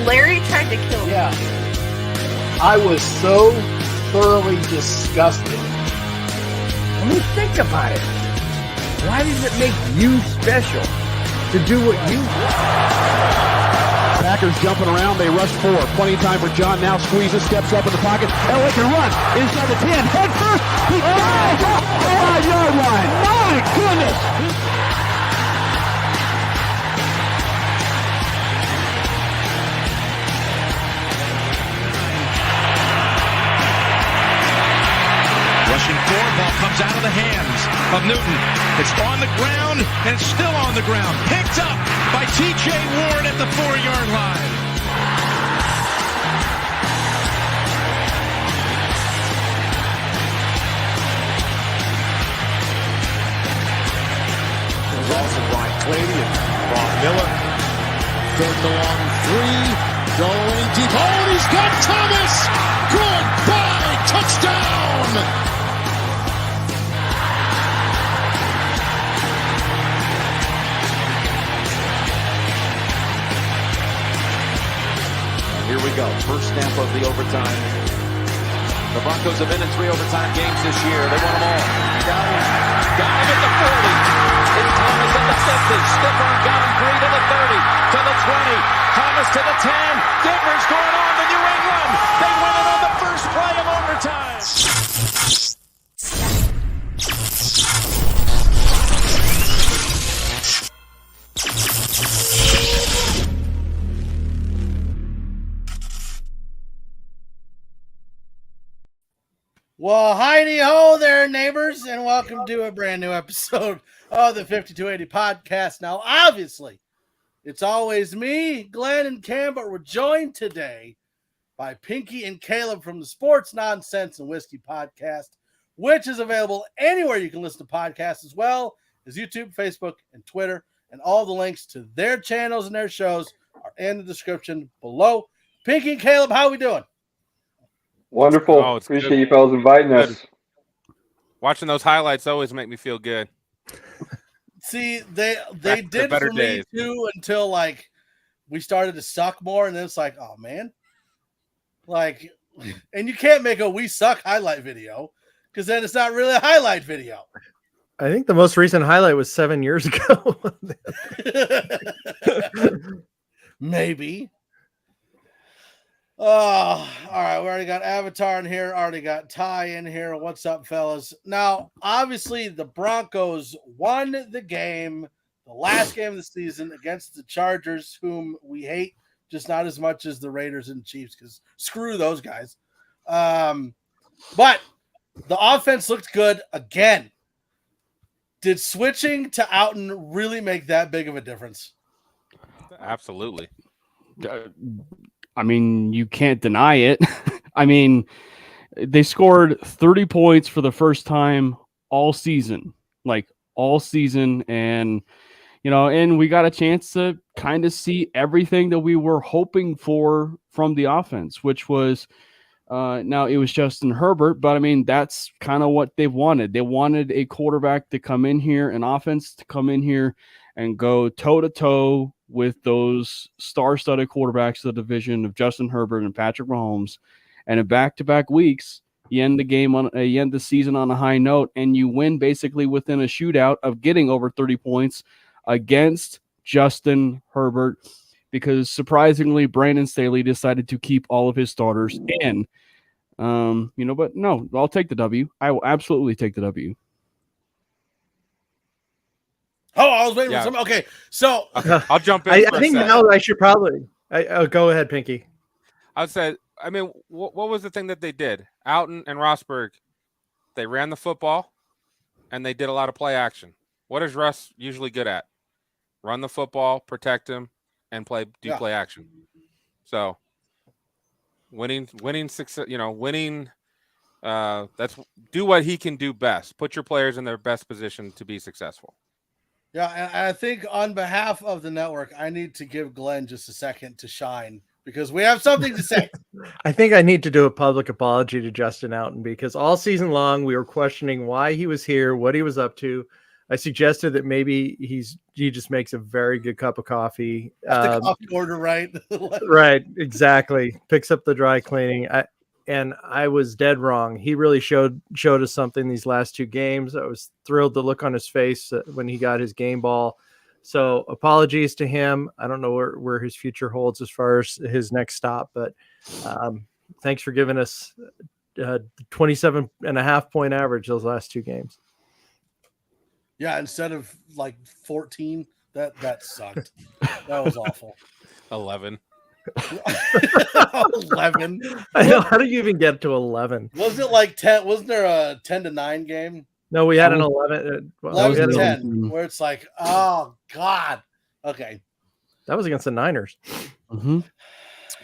Larry tried to kill me. Yeah. I was so thoroughly disgusted. I mean, think about it. Why does it make you special to do what you do? Packers jumping around. They rush 4. Plenty of time for John. Now squeezes, steps up in the pocket. LA can run. Inside the 10. Head first. He off the 5-yard line. My goodness. Rushing 4, ball comes out of the hands of Newton. It's on the ground, and it's still on the ground. Picked up by T.J. Ward at the 4-yard line. There's also Brian Clady and Ron Miller. 3rd and long 3. Going deep. Oh, and he's got Thomas. Goodbye. Touchdown. Here we go. First snap of the overtime. The Broncos have been in 3 overtime games this year. They won them all. Got him at the 40. It's Thomas at the 50. Stiff arm got him 3 to the 30. To the 20. Thomas to the 10. Denver's going on the New England. They win it on the first play of overtime. Well, hi-de-ho there, neighbors, and welcome to a brand new episode of the 5280 podcast. Now, obviously, it's always me, Glenn, and Cam, but we're joined today by Pinky and Caleb from the Sports Nonsense and Whiskey podcast, which is available anywhere you can listen to podcasts, as well as YouTube, Facebook, and Twitter, and all the links to their channels and their shows are in the description below. Pinky and Caleb, how are we doing? Wonderful. Oh, Appreciate good. you fellas inviting us. Watching those highlights always make me feel good. See, they did for me too until like we started to suck more, and then it's like, oh man, like, and you can't make a "we suck" highlight video because then it's not really a highlight video. I think the most recent highlight was 7 years ago. Maybe. Oh, all right. We already got Avatar in here. Already got Ty in here. What's up, fellas? Now, obviously, the Broncos won the game, the last game of the season against the Chargers, whom we hate, just not as much as the Raiders and Chiefs, because screw those guys. But the offense looked good again. Did switching to Outen really make that big of a difference? Absolutely. I mean, you can't deny it. I mean, they scored 30 points for the first time all season, and, and we got a chance to kind of see everything that we were hoping for from the offense, which was, now it was Justin Herbert, but I mean, that's kind of what they wanted. They wanted a quarterback to come in here, an offense to come in here and go toe-to-toe with those star-studded quarterbacks of the division of Justin Herbert and Patrick Mahomes. And in back-to-back weeks, you end the season on a high note, and you win basically within a shootout of getting over 30 points against Justin Herbert, because surprisingly, Brandon Staley decided to keep all of his starters in. But no, I'll take the W. I will absolutely take the W. Oh, I was waiting for something. Okay, so I'll jump in. I think now I should probably. Go ahead, Pinky. I would say, I mean, what was the thing that they did? Outen and Rosberg, they ran the football, and they did a lot of play action. What is Russ usually good at? Run the football, protect him, and play action. So, winning success. That's do what he can do best. Put your players in their best position to be successful. Yeah, and I think on behalf of the network, I need to give Glenn just a second to shine because we have something to say. I think I need to do a public apology to Justin Outen because all season long we were questioning why he was here, what he was up to. I suggested that maybe he just makes a very good cup of coffee. The coffee order, right? Right, exactly. Picks up the dry cleaning. I was dead wrong. He really showed us something these last 2 games. I was thrilled to look on his face when he got his game ball. So apologies to him. I don't know where his future holds as far as his next stop, but thanks for giving us 27.5 point average those last 2 games. Yeah, instead of like 14, that sucked. That was awful. 11. 11. I know. How do you even get to 11? Was it like 10? Wasn't there a 10-9 game? No, we had an 11. 11 to 10, where it's like, oh God. Okay. That was against the Niners. Mm-hmm.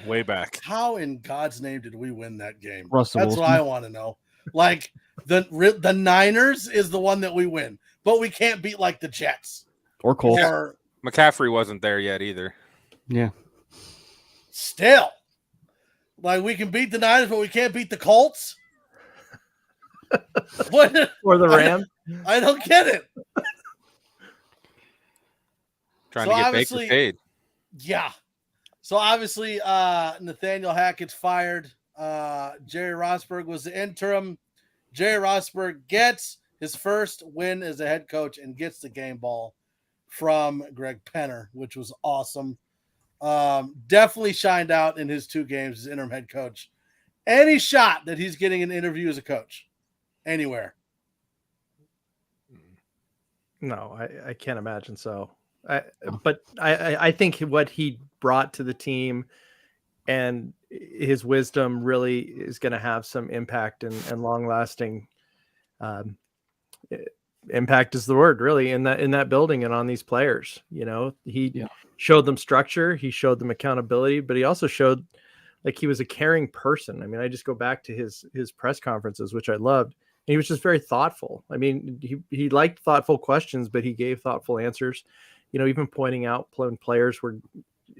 Way back. How in God's name did we win that game? Russell That's Wilson. what I want to know. Like the Niners is the one that we win, but we can't beat like the Jets or Colts. Or McCaffrey wasn't there yet either. Yeah. Still, like we can beat the Niners, but we can't beat the Colts. What? Or the Rams? I don't get it. Trying to get Baker paid. Yeah. So obviously, Nathaniel Hackett's fired. Jerry Rosburg was the interim. Jerry Rosburg gets his first win as a head coach and gets the game ball from Greg Penner, which was awesome. Definitely shined out in his 2 games as interim head coach. Any shot that he's getting an interview as a coach anywhere? No, I can't imagine so. But I think what he brought to the team and his wisdom really is going to have some impact and long-lasting impact is the word, really, in that building and on these players. You know, he showed them structure, he showed them accountability, but he also showed like he was a caring person. I mean, I just go back to his press conferences, which I loved. And he was just very thoughtful. I mean, he liked thoughtful questions, but he gave thoughtful answers. You know, even pointing out when players were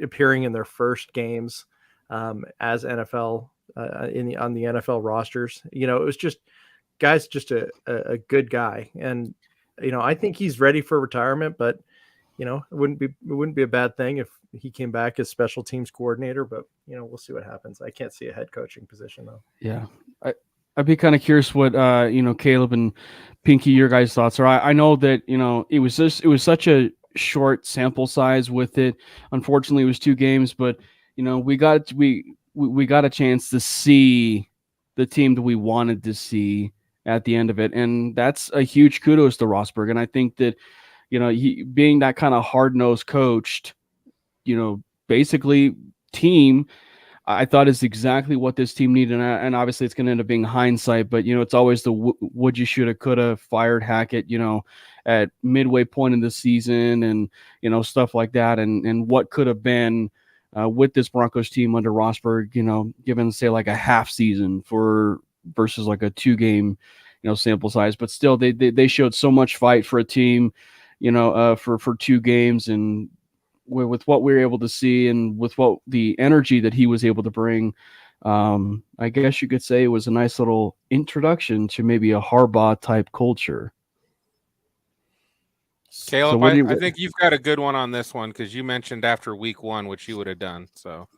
appearing in their first games as NFL on the NFL rosters. You know, it was just guy's just a good guy, and you know, I think he's ready for retirement. But you know, it wouldn't be a bad thing if he came back as special teams coordinator. But you know, we'll see what happens. I can't see a head coaching position though. Yeah, I'd be kind of curious what you know, Caleb and Pinky, your guys' thoughts are. I know that you know it was such a short sample size with it. Unfortunately, it was 2 games, but you know, we got a chance to see the team that we wanted to see at the end of it, and that's a huge kudos to Rosberg. And I think that you know, he being that kind of hard-nosed coached, you know, basically team, I thought is exactly what this team needed. And obviously it's going to end up being hindsight, but, you know, it's always the would you, shoulda, coulda, fired Hackett, you know, at midway point in the season and, you know, stuff like that. And what could have been with this Broncos team under Rosberg, you know, given, say, like a half season versus like a 2-game, you know, sample size. But still, they showed so much fight for a team, you know, for 2 games, and with what we were able to see and with what the energy that he was able to bring, I guess you could say it was a nice little introduction to maybe a Harbaugh type culture. Caleb, so I think you've got a good one on this one because you mentioned after week 1 what you would have done. So,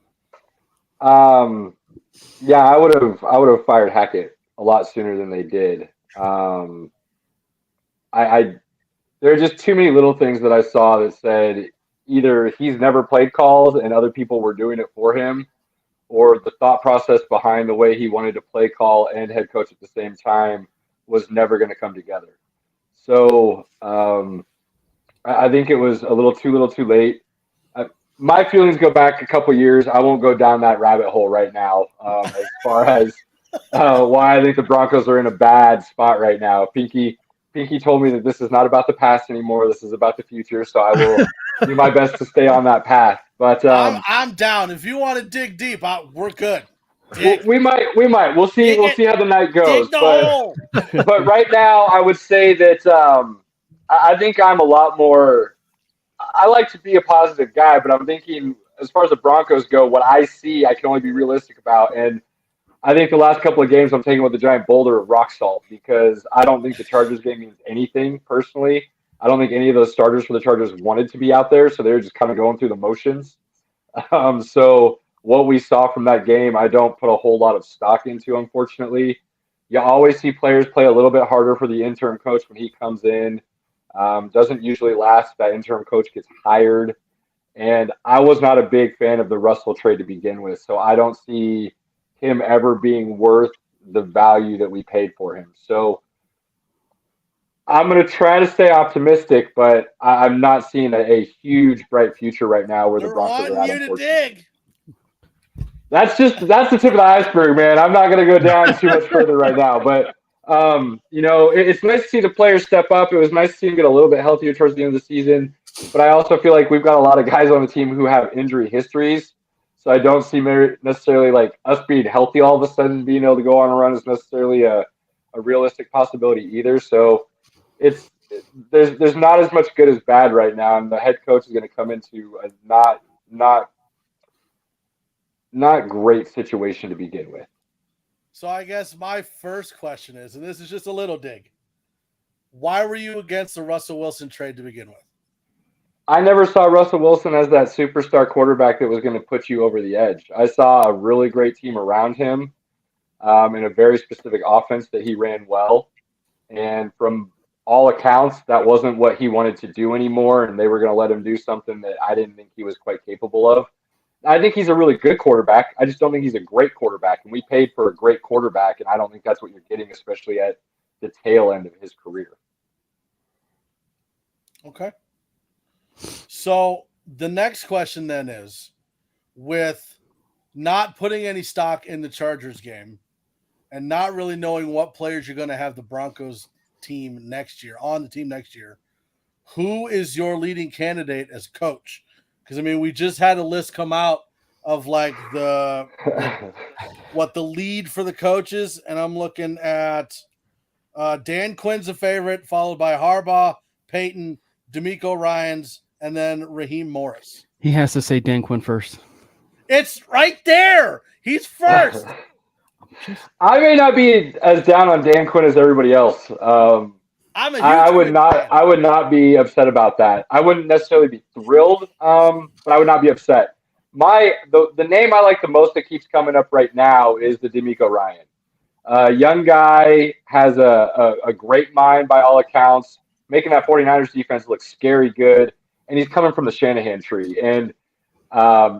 yeah, I would have fired Hackett a lot sooner than they did. There are just too many little things that I saw that said either he's never played calls and other people were doing it for him, or the thought process behind the way he wanted to play call and head coach at the same time was never going to come together. So I think it was a little too late. My feelings go back a couple years. I won't go down that rabbit hole right now as far as why I think the Broncos are in a bad spot right now. Pinky told me that this is not about the past anymore. This is about the future. So I will do my best to stay on that path. But I'm down. If you want to dig deep, we're good. We might. We'll see. We'll see how the night goes. But right now, I would say that I think I'm a lot more. I like to be a positive guy, but I'm thinking as far as the Broncos go, what I see, I can only be realistic about. And I think the last couple of games I'm taking with a giant boulder of rock salt because I don't think the Chargers game means anything personally. I don't think any of those starters for the Chargers wanted to be out there, so they were just kind of going through the motions. So what we saw from that game, I don't put a whole lot of stock into, unfortunately. You always see players play a little bit harder for the interim coach when he comes in. Doesn't usually last. That interim coach gets hired. And I was not a big fan of the Russell trade to begin with, so I don't see him ever being worth the value that we paid for him. So I'm going to try to stay optimistic, but I'm not seeing a huge, bright future right now where the Broncos are at. You to dig. That's the tip of the iceberg, man. I'm not going to go down too much further right now, but it's nice to see the players step up. It was nice to see them get a little bit healthier towards the end of the season, but I also feel like we've got a lot of guys on the team who have injury histories, so I don't see necessarily like us being healthy all of a sudden being able to go on a run is necessarily a realistic possibility either. So there's not as much good as bad right now, and the head coach is going to come into a not great situation to begin with. So I guess my first question is, and this is just a little dig, why were you against the Russell Wilson trade to begin with? I never saw Russell Wilson as that superstar quarterback that was going to put you over the edge. I saw a really great team around him in a very specific offense that he ran well. And from all accounts, that wasn't what he wanted to do anymore, and they were going to let him do something that I didn't think he was quite capable of. I think he's a really good quarterback. I just don't think he's a great quarterback, and we paid for a great quarterback, and I don't think that's what you're getting, especially at the tail end of his career. Okay. So the next question then is, with not putting any stock in the Chargers game and not really knowing what players you're going to have the Broncos team next year, who is your leading candidate as coach? Because, I mean, we just had a list come out of like what the lead for the coaches, and I'm looking at Dan Quinn's a favorite, followed by Harbaugh, Peyton, DeMeco Ryans, and then Raheem Morris. He has to say Dan Quinn first. It's right there. He's first. I may not be as down on Dan Quinn as everybody else. I would not be upset about that. I wouldn't necessarily be thrilled, but I would not be upset. The name I like the most that keeps coming up right now is the DeMeco Ryan. Young guy, has a great mind by all accounts, making that 49ers defense look scary good, and he's coming from the Shanahan tree. And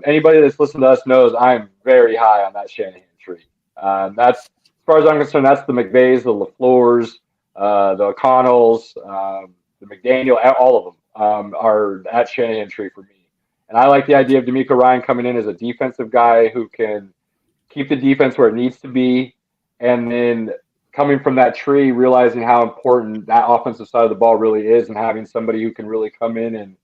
anybody that's listened to us knows I'm very high on that Shanahan tree. That's, as far as I'm concerned, that's the McVays, the LaFleurs, the O'Connells, the McDaniel, all of them are that Shanahan tree for me. And I like the idea of DeMeco Ryan coming in as a defensive guy who can keep the defense where it needs to be, and then coming from that tree, realizing how important that offensive side of the ball really is, and having somebody who can really come in and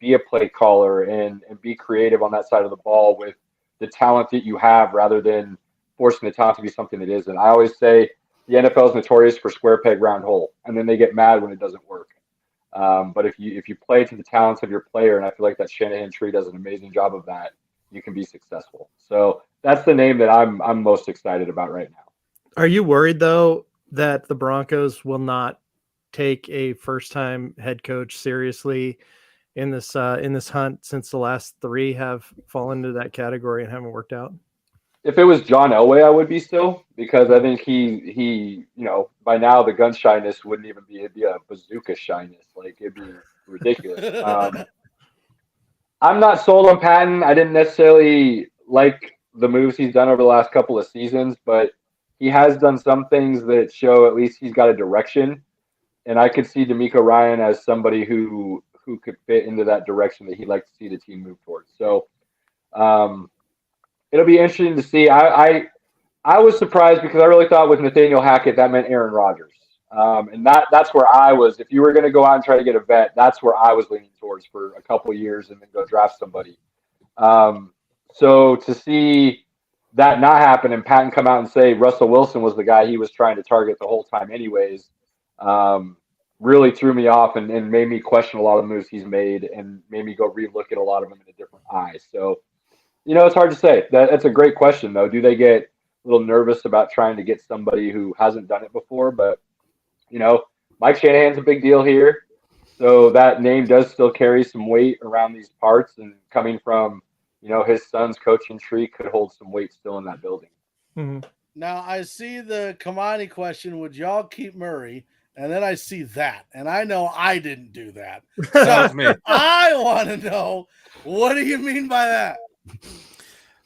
be a play caller and be creative on that side of the ball with the talent that you have, rather than forcing the talent to be something that isn't. I always say the NFL is notorious for square peg round hole, and then they get mad when it doesn't work. But if you play to the talents of your player, and I feel like that Shanahan tree does an amazing job of that, you can be successful. So that's the name that I'm most excited about right now. Are you worried though that the Broncos will not take a first-time head coach seriously in this hunt, since the last three have fallen into that category and haven't worked out? If it was John Elway, I would be still, because I think he by now the gun shyness wouldn't even be, it'd be a bazooka shyness. Like, it'd be ridiculous. I'm not sold on Patton. I didn't necessarily like the moves he's done over the last couple of seasons, but he has done some things that show at least he's got a direction. And I could see DeMeco Ryan as somebody who could fit into that direction that he'd like to see the team move towards. So it'll be interesting to see. I was surprised, because I really thought with Nathaniel Hackett that meant Aaron Rodgers. And that's where I was. If you were going to go out and try to get a vet, that's where I was leaning towards for a couple of years, and then go draft somebody. So to see that not happen and Patton come out and say Russell Wilson was the guy he was trying to target the whole time anyways, really threw me off and made me question a lot of the moves he's made, and made me go relook at a lot of them in a different eye. So, it's hard to say. That's a great question, though. Do they get a little nervous about trying to get somebody who hasn't done it before? But, Mike Shanahan's a big deal here. So that name does still carry some weight around these parts, and coming from, his son's coaching tree could hold some weight still in that building. Mm-hmm. Now I see the commodity question, would y'all keep Murray? And then I see that, and I know I didn't do that. So That was me. I want to know, what do you mean by that?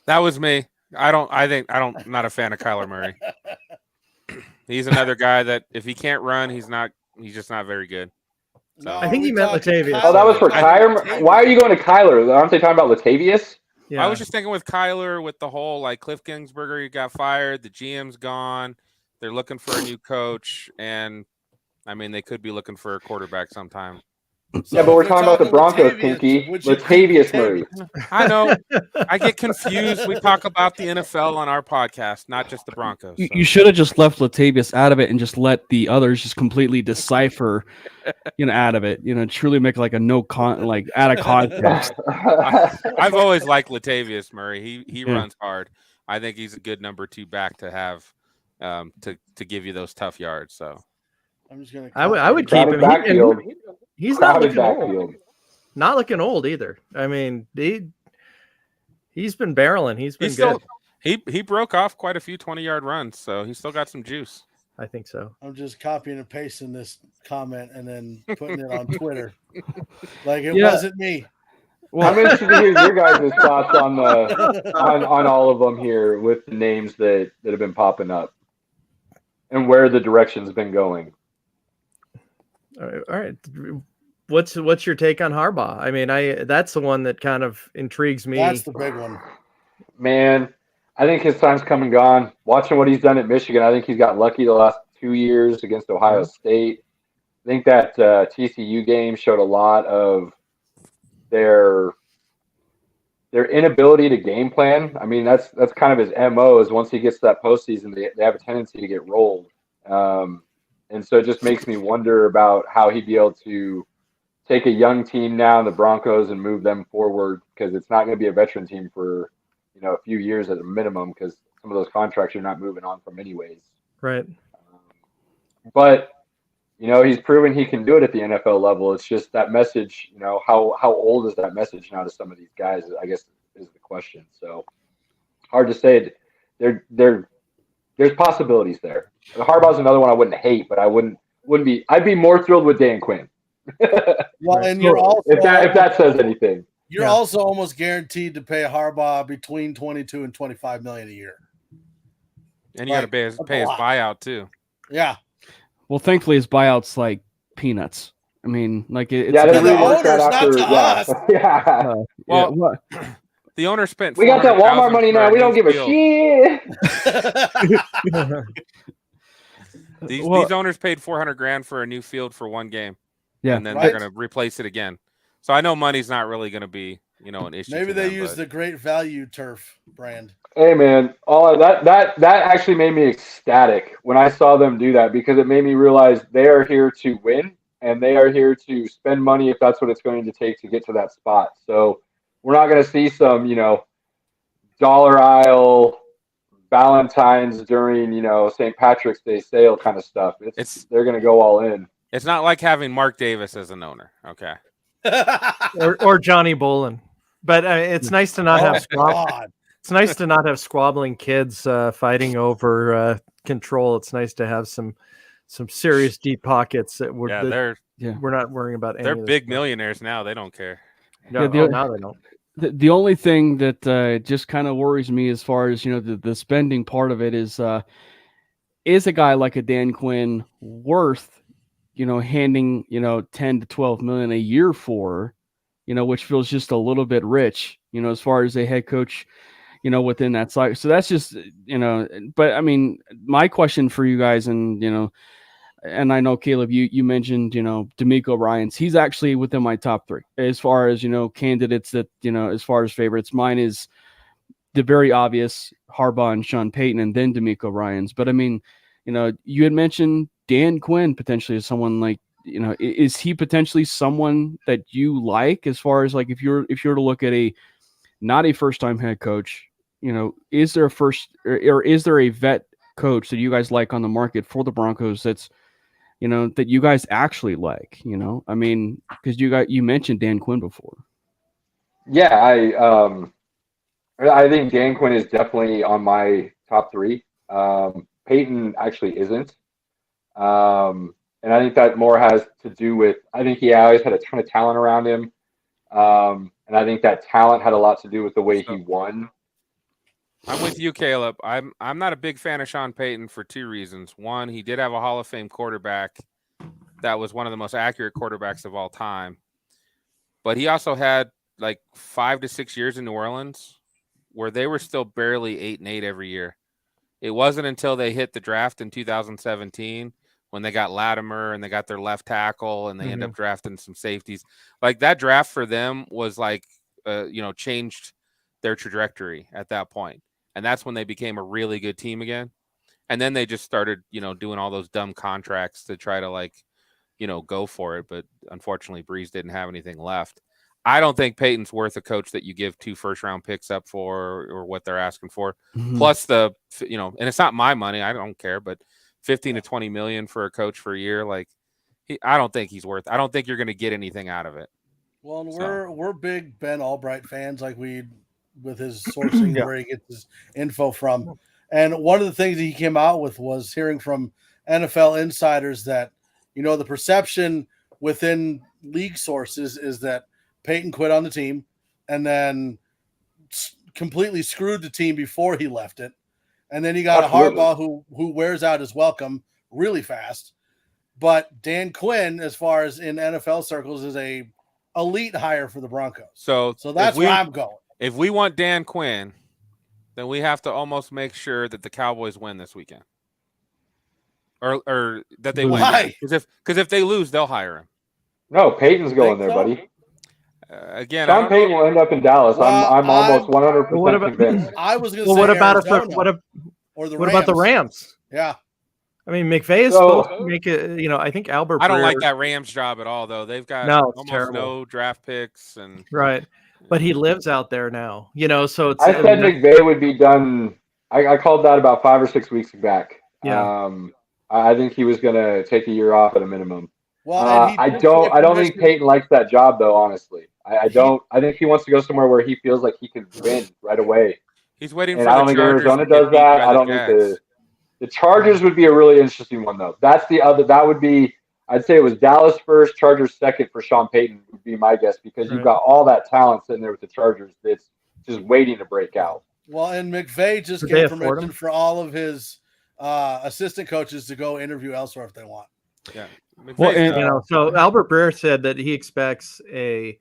That was me. I'm not a fan of Kyler Murray. He's another guy that if he can't run, he's just not very good. So. No, I think he meant Latavius. Oh, that was for Kyler. Why are you going to Kyler? Aren't they talking about Latavius? Yeah. I was just thinking with Kyler, with the whole like Cliff Kingsbury got fired, the GM's gone, they're looking for a new coach, and I mean they could be looking for a quarterback sometime. So yeah, but we're talking about the Broncos, Pinky. Latavius Murray. I know. I get confused. We talk about the NFL on our podcast, not just the Broncos. So. You should have just left Latavius out of it and just let the others just completely decipher, out of it. Truly make like a out of context. I've always liked Latavius Murray. He runs hard. I think he's a good number 2 back to have to give you those tough yards. So I'm just gonna. I would keep him. He's not looking old. Not looking old either. I mean, he's been barreling. He's been good. He broke off quite a few 20-yard runs, so he's still got some juice. I think so. I'm just copying and pasting this comment and then putting it on Twitter. Like it wasn't me. Well, I'm interested to hear your guys' thoughts on on all of them here with the names that have been popping up and where the direction's been going. All right. What's your take on Harbaugh? I mean, that's the one that kind of intrigues me. That's the big one. Man, I think his time's come and gone. Watching what he's done at Michigan, I think he's got lucky the last 2 years against Ohio State. I think that TCU game showed a lot of their inability to game plan. I mean, that's kind of his MO is once he gets to that postseason, they have a tendency to get rolled. And so it just makes me wonder about how he'd be able to take a young team now in the Broncos and move them forward, because it's not going to be a veteran team for, a few years at a minimum, because some of those contracts you're not moving on from anyways. Right. But, he's proven he can do it at the NFL level. It's just that message, how old is that message now to some of these guys, I guess, is the question. So hard to say. There's possibilities there. Harbaugh's another one I wouldn't hate, but I wouldn't be. I'd be more thrilled with Dan Quinn. Well, and you're also if that says anything. You're also almost guaranteed to pay Harbaugh between $22 and $25 million a year, and you got to pay his buyout too. Yeah. Well, thankfully his buyout's like peanuts. I mean, like it's the owner's not to us. Yeah. Well, the owner spent. We got that Walmart money now. We don't give a shit. These owners paid $400,000 for a new field for one game. Yeah, and then they're going to replace it again. So I know money's not really going to be, an issue. Maybe they use the Great Value Turf brand. Hey man, all of that actually made me ecstatic when I saw them do that, because it made me realize they are here to win and they are here to spend money if that's what it's going to take to get to that spot. So we're not going to see some, dollar aisle Valentine's during, St. Patrick's Day sale kind of stuff. They're going to go all in. It's not like having Mark Davis as an owner. Okay. or Johnny Bolin, but it's nice to not have it's nice to not have squabbling kids fighting over control. It's nice to have some serious deep pockets that we're not worrying about. They're big millionaires now. They don't care. No, now they don't. The only thing that just kind of worries me as far as the spending part of it is a guy like a Dan Quinn worth handing 10 to 12 million a year for, which feels just a little bit rich, as far as a head coach, within that cycle. So that's just but I mean, my question for you guys, and and I know Caleb, you mentioned DeMeco Ryans. He's actually within my top 3 as far as candidates that as far as favorites. Mine is the very obvious Harbaugh and Sean Payton, and then DeMeco Ryans. But I mean, you had mentioned Dan Quinn potentially as someone like, is he potentially someone that you like as far as like if you're to look at not a first time head coach, is there a is there a vet coach that you guys like on the market for the Broncos that's that you guys actually like, I mean, because you mentioned Dan Quinn before. Yeah, I think Dan Quinn is definitely on my top 3. Peyton actually isn't. And I think that more has to do with, I think he always had a ton of talent around him. And I think that talent had a lot to do with the way he won. I'm with you, Caleb. I'm not a big fan of Sean Payton for 2 reasons. One, he did have a Hall of Fame quarterback that was one of the most accurate quarterbacks of all time. But he also had like 5 to 6 years in New Orleans where they were still barely 8-8 every year. It wasn't until they hit the draft in 2017 when they got Latimer and they got their left tackle and they end up drafting some safeties. Like that draft for them was like, changed their trajectory at that point. And that's when they became a really good team again. And then they just started, doing all those dumb contracts to try to go for it. But unfortunately, Breeze didn't have anything left. I don't think Peyton's worth a coach that you give 2 first-round picks up for or what they're asking for. Plus and it's not my money. I don't care, but 15 to 20 million for a coach for a year. I don't think he's worth, I don't think you're going to get anything out of it. Well, and we're big Ben Albright fans, with his sourcing where he gets his info from. And one of the things that he came out with was hearing from NFL insiders that, the perception within league sources is that Peyton quit on the team and then completely screwed the team before he left it. And then he got a Harbaugh who wears out his welcome really fast. But Dan Quinn, as far as in NFL circles, is a elite hire for the Broncos. So that's where I'm going. If we want Dan Quinn, then we have to almost make sure that the Cowboys win this weekend. Or that they win. Because if they lose, they'll hire him. No, Peyton's going there, buddy. Again, Sean Payton will end up in Dallas. I'm almost 100% convinced. I was going to say what about what about the Rams? Yeah. I mean, McVay is supposed to make it, I think Albert. I don't like that Rams job at all, though. They've got almost no draft picks. Right. But he lives out there now, so it's. I said McVay would be done. I called that about 5 or 6 weeks back. Yeah. I think he was going to take a year off at a minimum. Well, I don't think Peyton likes that job, though, honestly. I don't. I think he wants to go somewhere where he feels like he can win right away. He's waiting and for I don't the think Chargers Arizona does that. I don't think the Chargers would be a really interesting one, though. That's the other. That would be. I'd say it was Dallas first, Chargers second for Sean Payton would be my guess because you've got all that talent sitting there with the Chargers that's just waiting to break out. Well, and McVay just gave permission for all of his assistant coaches to go interview elsewhere if they want. Yeah. Well, so Albert Breer said that he expects a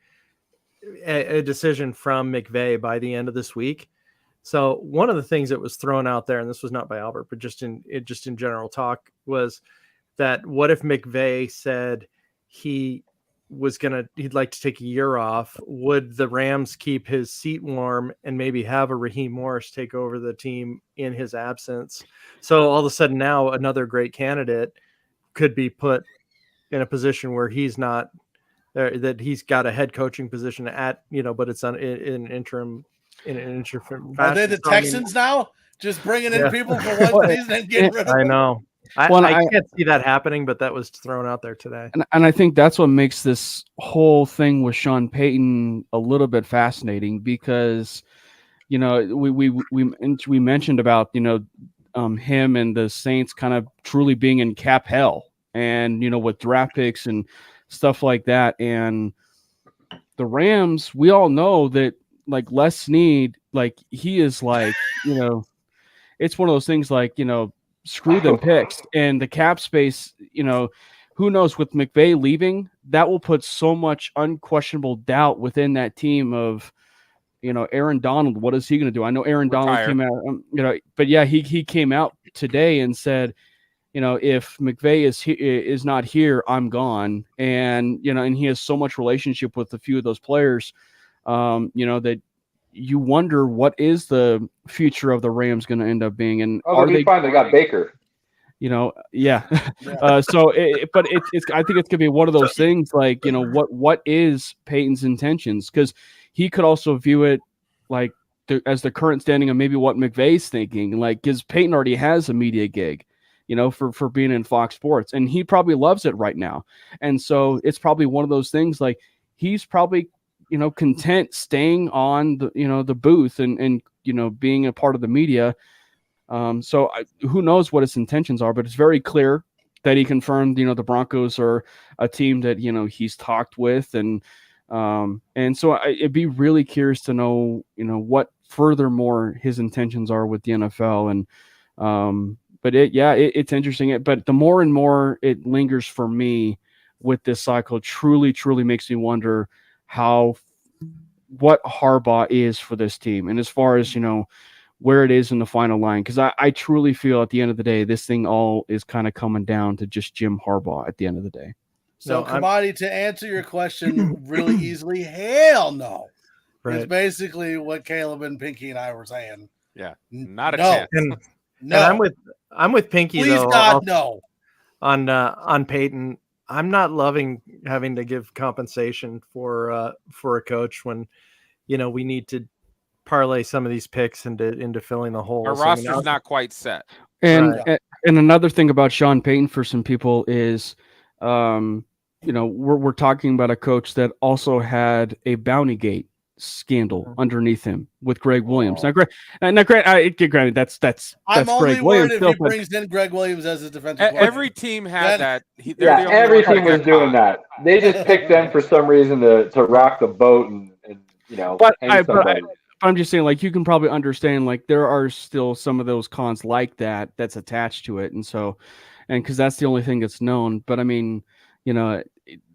decision from McVay by the end of this week. So one of the things that was thrown out there, and this was not by Albert, but just in general talk, was that what if McVay said he'd like to take a year off? Would the Rams keep his seat warm and maybe have a Raheem Morris take over the team in his absence? So all of a sudden now another great candidate could be put in a position where he's not that he's got a head coaching position at, but it's in an interim fashion. Are they the Texans now? Just bringing in people for one season and getting rid of them? I know. I can't see that happening, but that was thrown out there today. And I think that's what makes this whole thing with Sean Payton a little bit fascinating because, we mentioned about, him and the Saints kind of truly being in cap hell and, with draft picks and stuff like that. And the Rams, we all know that like Les Snead, like he is like, it's one of those things like, screw them picks and the cap space, who knows with McVay leaving, that will put so much unquestionable doubt within that team of, Aaron Donald, what is he going to do? I know Aaron Donald came out, but yeah, he came out today and said, if McVay is not here, I'm gone. And, and he has so much relationship with a few of those players, that you wonder what is the future of the Rams going to end up being. And they finally got Baker. Yeah. So, I think it's gonna be one of those things like, what is Peyton's intentions? Because he could also view it like as the current standing of maybe what McVay's thinking, like, because Peyton already has a media gig. for being in Fox Sports, and he probably loves it right now. And so it's probably one of those things like he's probably, content staying on the booth and being a part of the media. So who knows what his intentions are, but it's very clear that he confirmed, the Broncos are a team that, he's talked with. And so it'd be really curious to know, what furthermore his intentions are with the NFL. And, but it's interesting. But the more and more it lingers for me with this cycle, truly makes me wonder what Harbaugh is for this team. And as far as, where it is in the final line, because I truly feel at the end of the day, this thing all is kind of coming down to just Jim Harbaugh at the end of the day. So, Kamadi, to answer your question really easily, hell no. Right. It's basically what Caleb and Pinky and I were saying. Yeah, not a chance. And No, I'm with Pinky. please though, God, no. on Peyton. I'm not loving having to give compensation for a coach when, we need to parlay some of these picks into filling the holes. Our roster's not quite set. And another thing about Sean Payton for some people is, we're talking about a coach that also had a Bountygate scandal underneath him with Greg Williams. Now, granted, that's I'm only Greg worried Williams. if he brings in Greg Williams as his defensive coordinator. Every team had that. Every team was doing that. They just picked them for some reason to rock the boat and hang somebody. I'm just saying, like, you can probably understand, like, there are still some of those cons like that's attached to it. And so, because that's the only thing that's known. But I mean,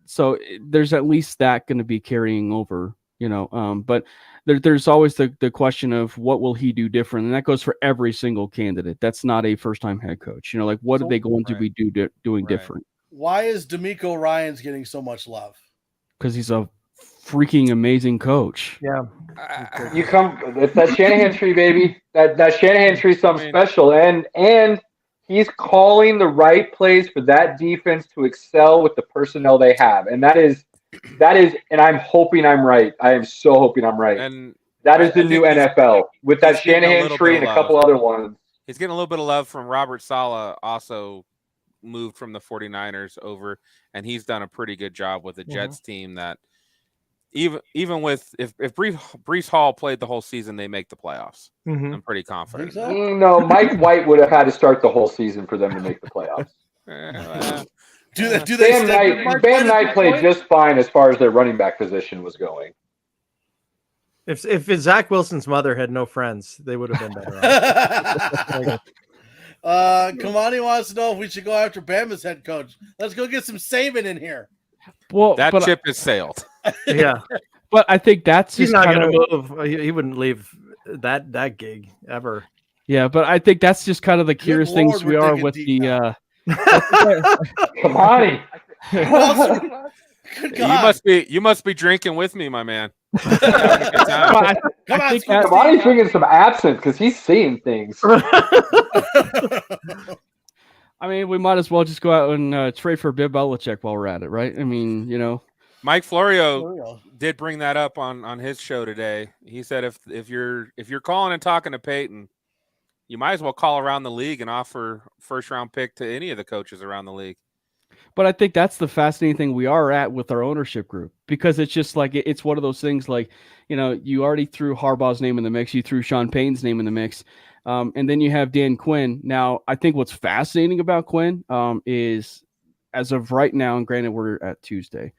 so there's at least that going to be carrying over, but there's always the question of what will he do different? And that goes for every single candidate. That's not a first-time head coach. Like, what are they going to be doing different? Why is DeMeco Ryans getting so much love? Because he's a freaking amazing coach. Yeah. It's that Shanahan tree, baby. That Shanahan tree is something special. And he's calling the right plays for that defense to excel with the personnel they have. And that is, and I'm hoping I'm right. I am so hoping I'm right. And that is the new NFL with that Shanahan tree and a couple other ones. He's getting a little bit of love from Robert Saleh, also moved from the 49ers over, and he's done a pretty good job with the Jets team that even with if Breece Hall played the whole season, they make the playoffs. I'm pretty confident. No, Mike White would have had to start the whole season for them to make the playoffs. Bam Knight played just fine as far as their running back position was going. If Zach Wilson's mother had no friends, they would have been better off. Kamani wants to know if we should go after Bama's head coach. Let's go get some Saban in here. Well, that ship has sailed. Yeah, but I think that's he's not going to move. He wouldn't leave that gig ever. Yeah, but I think that's just kind of the curious things we are with the. Come on. You must be drinking with me, my man. Kamani's drinking some absinthe because he's seeing things. I mean, we might as well just go out and trade for Bill Belichick while we're at it, right? I mean, Mike Florio did bring that up on his show today. He said if you're calling and talking to Peyton, you might as well call around the league and offer first-round pick to any of the coaches around the league. But I think that's the fascinating thing we are at with our ownership group, because it's just like it's one of those things like, you already threw Harbaugh's name in the mix, you threw Sean Payton's name in the mix, and then you have Dan Quinn. Now, I think what's fascinating about Quinn is, as of right now, and granted we're at Tuesday,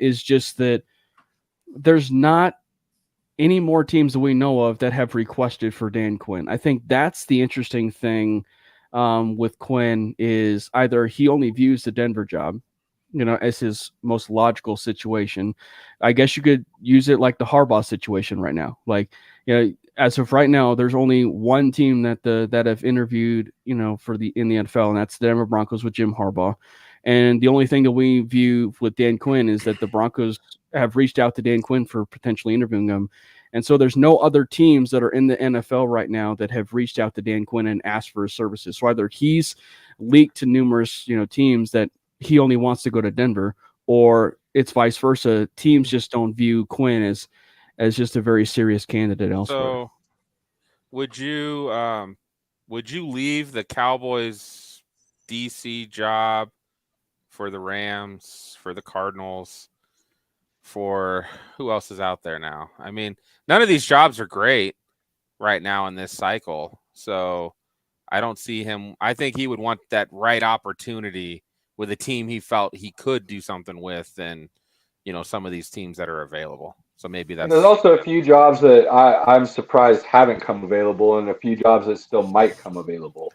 is just that there's not any more teams that we know of that have requested for Dan Quinn. I think that's the interesting thing with Quinn, is either he only views the Denver job, as his most logical situation. I guess you could use it like the Harbaugh situation right now. Like, as of right now, there's only one team that have interviewed, in the NFL, and that's the Denver Broncos with Jim Harbaugh. And the only thing that we view with Dan Quinn is that the Broncos have reached out to Dan Quinn for potentially interviewing him. And so there's no other teams that are in the NFL right now that have reached out to Dan Quinn and asked for his services. So either he's leaked to numerous, teams that he only wants to go to Denver, or it's vice versa. Teams just don't view Quinn as just a very serious candidate elsewhere. So would you leave the Cowboys DC job, for the Rams, for the Cardinals, for who else is out there now? I mean, none of these jobs are great right now in this cycle. So I don't see him. I think he would want that right opportunity with a team he felt he could do something with, and some of these teams that are available. So maybe that's. And there's also a few jobs that I'm surprised haven't come available, and a few jobs that still might come available.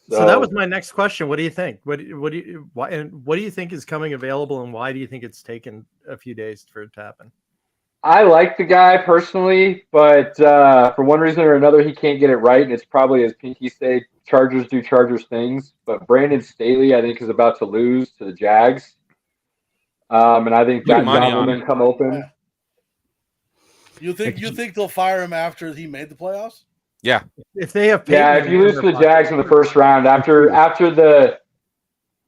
So that was my next question. What do you think? What do you think is coming available, and why do you think it's taken a few days for it to happen? I like the guy personally, but for one reason or another, he can't get it right, and it's probably, as Pinky said, Chargers do Chargers things. But Brandon Staley, I think, is about to lose to the Jags, and I think that job will then come open. You think they'll fire him after he made the playoffs? Yeah. If they have if you lose to the Jags in the first round, after the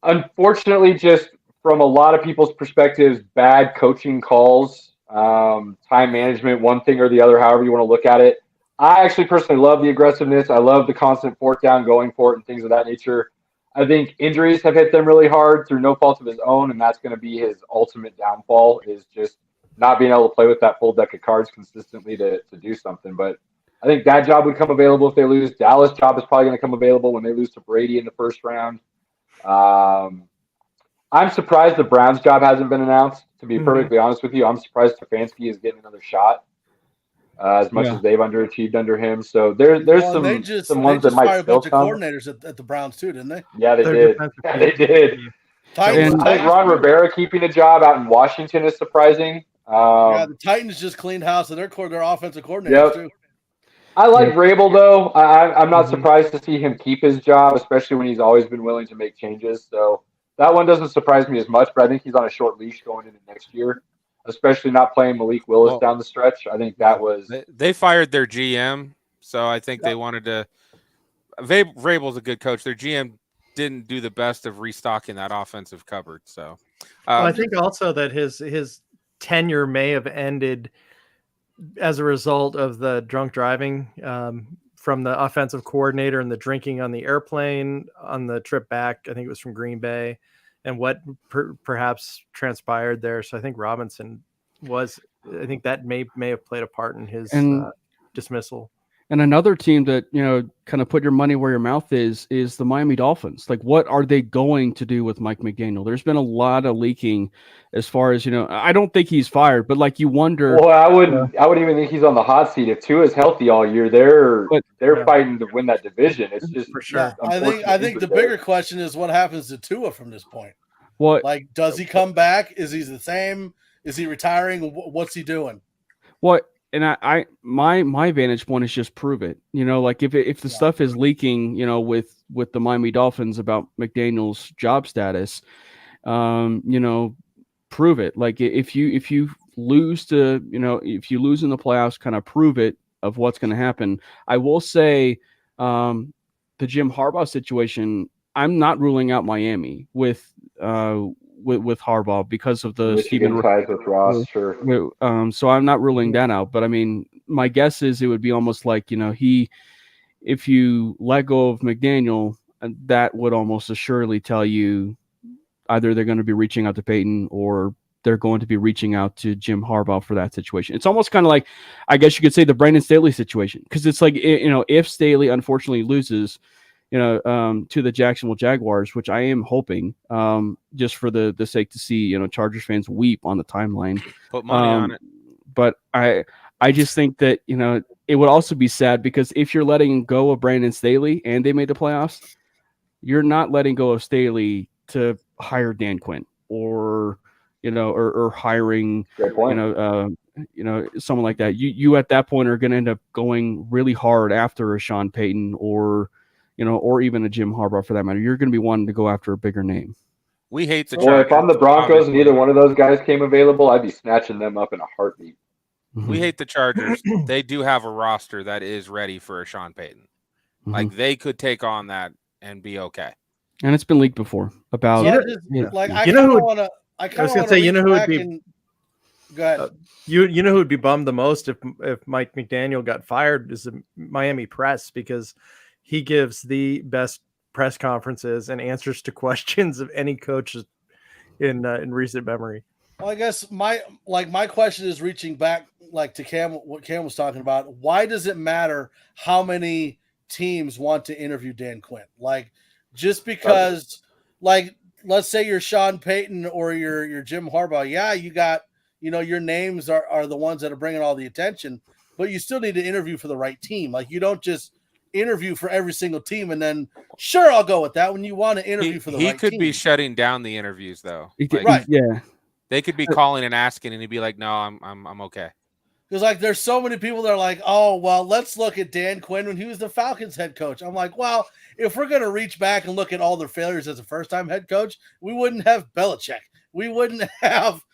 unfortunately, just from a lot of people's perspectives, bad coaching calls, time management, one thing or the other, however you want to look at it. I actually personally love the aggressiveness. I love the constant fourth down, going for it, and things of that nature. I think injuries have hit them really hard through no fault of his own, and that's going to be his ultimate downfall, is just not being able to play with that full deck of cards consistently to do something. But I think that job would come available if they lose. Dallas job is probably going to come available when they lose to Brady in the first round. I'm surprised the Browns job hasn't been announced, to be perfectly honest with you. I'm surprised Stefanski is getting another shot, as much as they've underachieved under him. So there's some ones that might still come. Coordinators at the Browns too, didn't they? Yeah, they did. Yeah, they did. I think Ron Rivera keeping a job out in Washington is surprising. The Titans just cleaned house of their offensive coordinators too. I like Vrabel, though. I'm not surprised to see him keep his job, especially when he's always been willing to make changes. So that one doesn't surprise me as much, but I think he's on a short leash going into next year, especially not playing Malik Willis down the stretch. I think that was... They fired their GM, so I think they wanted to... Vrabel's a good coach. Their GM didn't do the best of restocking that offensive cupboard. So I think also that his tenure may have ended as a result of the drunk driving from the offensive coordinator and the drinking on the airplane on the trip back. I think it was from Green Bay, and what perhaps transpired there. So I think Robinson I think that may have played a part in his dismissal. And another team that, kind of put your money where your mouth is the Miami Dolphins. Like, what are they going to do with Mike McDaniel? There's been a lot of leaking as far as, I don't think he's fired, but like you wonder. Well, I wouldn't even think he's on the hot seat. If Tua's healthy all year, they're fighting to win that division. It's just for sure. I think the bigger question is what happens to Tua from this point. What? Like, does he come back? Is he the same? Is he retiring? What's he doing? What? And my vantage point is just prove it. Like if the stuff is leaking, with the Miami Dolphins about McDaniel's job status, prove it. Like if you lose to, if you lose in the playoffs, kind of prove it of what's going to happen. I will say, the Jim Harbaugh situation, I'm not ruling out Miami with Harbaugh because of the Stephen ties with Ross. Sure. So I'm not ruling that out, but I mean, my guess is it would be almost like, if you let go of McDaniel, that would almost assuredly tell you either they're going to be reaching out to Peyton or they're going to be reaching out to Jim Harbaugh for that situation. It's almost kind of like, I guess you could say, the Brandon Staley situation, because it's like, if Staley unfortunately loses, to the Jacksonville Jaguars, which I am hoping, just for the sake to see, Chargers fans weep on the timeline. Put money on it. But I just think that, it would also be sad because if you're letting go of Brandon Staley and they made the playoffs, you're not letting go of Staley to hire Dan Quinn or hiring, someone like that. You at that point are going to end up going really hard after a Sean Payton or even a Jim Harbaugh for that matter. You're going to be wanting to go after a bigger name. We hate the Chargers. If I'm the Broncos and either one of those guys came available, I'd be snatching them up in a heartbeat. We hate the Chargers. They do have a roster that is ready for a Sean Payton. Like, they could take on that and be okay. And it's been leaked before about. I kind of want to say, who would be. Go ahead. You know who would be bummed the most if Mike McDaniel got fired is the Miami press, because he gives the best press conferences and answers to questions of any coach in recent memory. Well, I guess my question is reaching back like to Cam, what Cam was talking about. Why does it matter how many teams want to interview Dan Quinn? Like, just because, like, let's say you're Sean Payton or you're Jim Harbaugh. Yeah, you got, your names are the ones that are bringing all the attention, but you still need to interview for the right team. Like, you don't just interview for every single team and then sure, I'll go with that when you want to interview for the right team. He could be shutting down the interviews though. Right. Yeah. They could be calling and asking and he'd be like, no, I'm okay. Because, like, there's so many people that are like, oh, well, let's look at Dan Quinn when he was the Falcons head coach. I'm like, well, if we're going to reach back and look at all their failures as a first-time head coach, we wouldn't have Belichick. We wouldn't have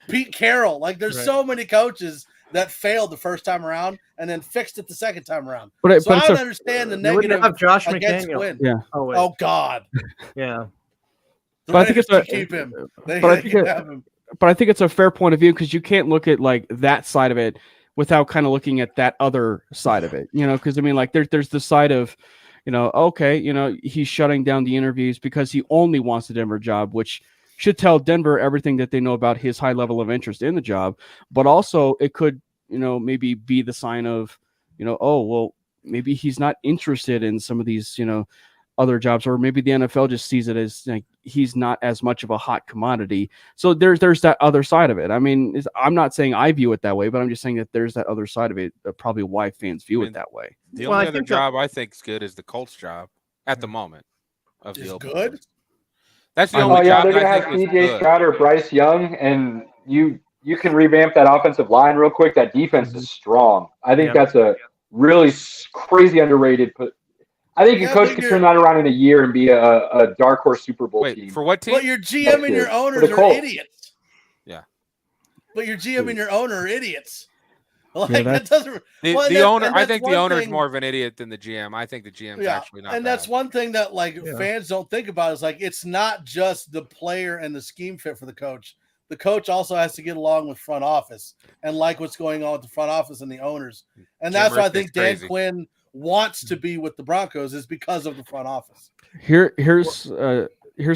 Pete Carroll. Like, there's so many coaches that failed the first time around and then fixed it the second time around. I don't understand the negative have Josh against McDaniel. Quinn. Yeah. Oh, God. Yeah. But I think it's keep him. But I think it's a fair point of view because you can't look at like that side of it without kind of looking at that other side of it, because I mean, like there's the side of, okay, he's shutting down the interviews because he only wants the Denver job, which should tell Denver everything that they know about his high level of interest in the job. But also it could, maybe be the sign of, oh, well, maybe he's not interested in some of these, other jobs, or maybe the NFL just sees it as like he's not as much of a hot commodity. So there's that other side of it. I mean, I'm not saying I view it that way, but I'm just saying that there's that other side of it, probably why fans view it that way. The only other job I think is good is the Colts job at the moment of the open. Good. That's the only job. They're gonna have CJ Stroud or Bryce Young, and you can revamp that offensive line real quick. That defense is strong. I think that's a really crazy underrated. I think a coach could turn that around in a year and be a dark horse Super Bowl team. For what team? But your GM and your owners are idiots. Yeah. But your GM and your owner are idiots. Like, that doesn't. The owner. I think the owner's more of an idiot than the GM. I think the GM's actually not. And that's one thing that fans don't think about is like it's not just the player and the scheme fit for the coach. The coach also has to get along with front office and like what's going on with the front office and the owners. And that's why I think Dan Quinn wants to be with the Broncos is because of the front office. Here's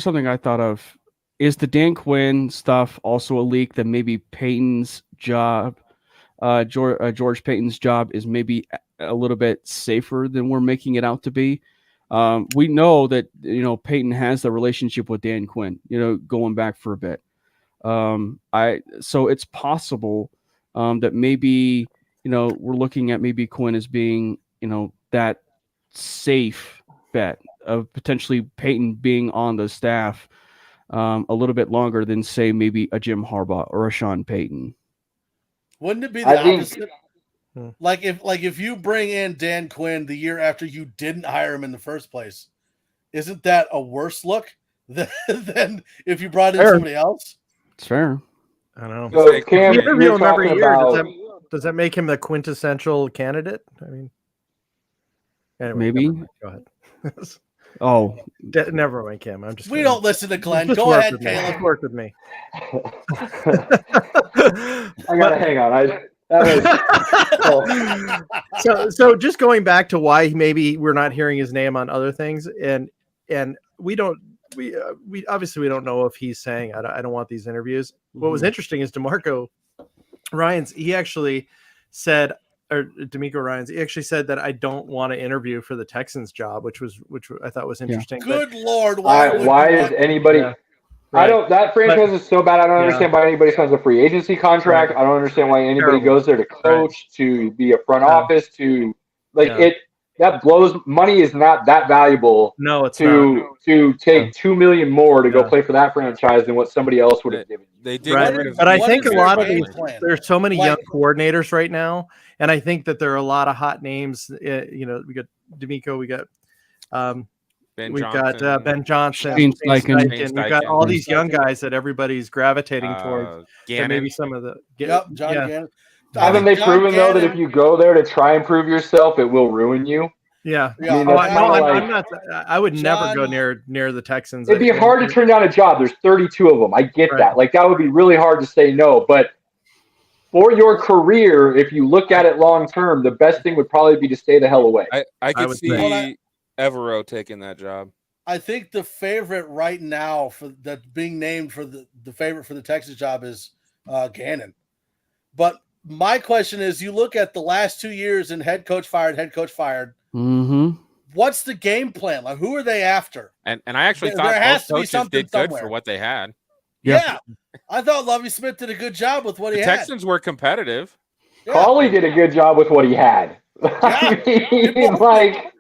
something I thought of. Is the Dan Quinn stuff also a leak that maybe Peyton's job, George Payton's job, is maybe a little bit safer than we're making it out to be? We know that Peyton has the relationship with Dan Quinn, going back for a bit. So it's possible that maybe we're looking at maybe Quinn as being that safe bet of potentially Peyton being on the staff a little bit longer than say maybe a Jim Harbaugh or a Sean Payton. Wouldn't it be the opposite? Like if you bring in Dan Quinn the year after you didn't hire him in the first place, isn't that a worse look than if you brought in somebody else? It's fair. I don't know. So Cam, you're talking about... Does that make him the quintessential candidate? I mean, anyway, maybe. Go ahead. Oh, never mind, Cam. I'm just. We don't listen to Glenn. Go ahead, Caleb. Work with me. I gotta hang on. So just going back to why maybe we're not hearing his name on other things, and we obviously we don't know if he's saying I don't want these interviews. What was interesting is DeMeco Ryans, he actually said, or DeMeco Ryans, he actually said that I don't want to interview for the Texans job, which I thought was interesting. Good Lord, why is anybody? Yeah. Right. I don't. That franchise is so bad. I don't understand why anybody signs a free agency contract. I don't understand why anybody goes there to coach, to be a front office, to it. That blows. Money is not that valuable. No, it's to take $2 million more to go play for that franchise than what somebody else would have given you. They did, but I think a lot of these. There's so many young coordinators right now, and I think that there are a lot of hot names. We got DeMeco, we got Ben Johnson, Shane Steichen. We've got all these young guys that everybody's gravitating towards. Maybe some of the John Gannon. Haven't they proven though that if you go there to try and prove yourself, it will ruin you? Yeah. I'm not. I would never go near the Texans. It'd be hard to turn down a job. There's 32 of them. I get that. Like that would be really hard to say no. But for your career, if you look at it long term, the best thing would probably be to stay the hell away. I could see. Evero taking that job. I think the favorite right now for that being named for the favorite for the Texas job is Gannon. But my question is, you look at the last 2 years and head coach fired. Mm-hmm. What's the game plan? Like, who are they after? And I actually There thought has both to be coaches something did good somewhere. for what they had. Yeah. I thought Lovie Smith did a good job with what The he had. Texans were competitive. Yeah. Cawley did a good job with what he had.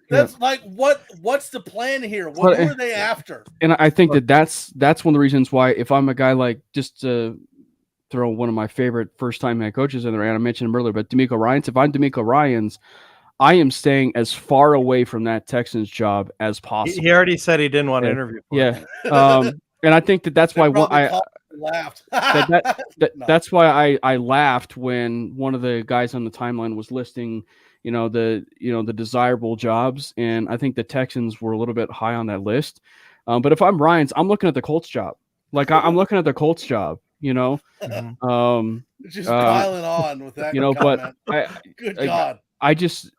That's like what's the plan here? Who are they after? And I think that's one of the reasons why, if I'm a guy like, just to throw one of my favorite first-time head coaches in there, and I mentioned him earlier, but D'Amico Ryans, if I'm D'Amico Ryans, I am staying as far away from that Texans job as possible. He already said he didn't want to interview for it. And I think that's why I laughed. That's why I laughed when one of the guys on the timeline was listing, the desirable jobs, and I think the Texans were a little bit high on that list. But if I'm Ryans, I'm looking at the Colts job. Like I'm looking at the Colts job. Just piling on with that. But good God. I just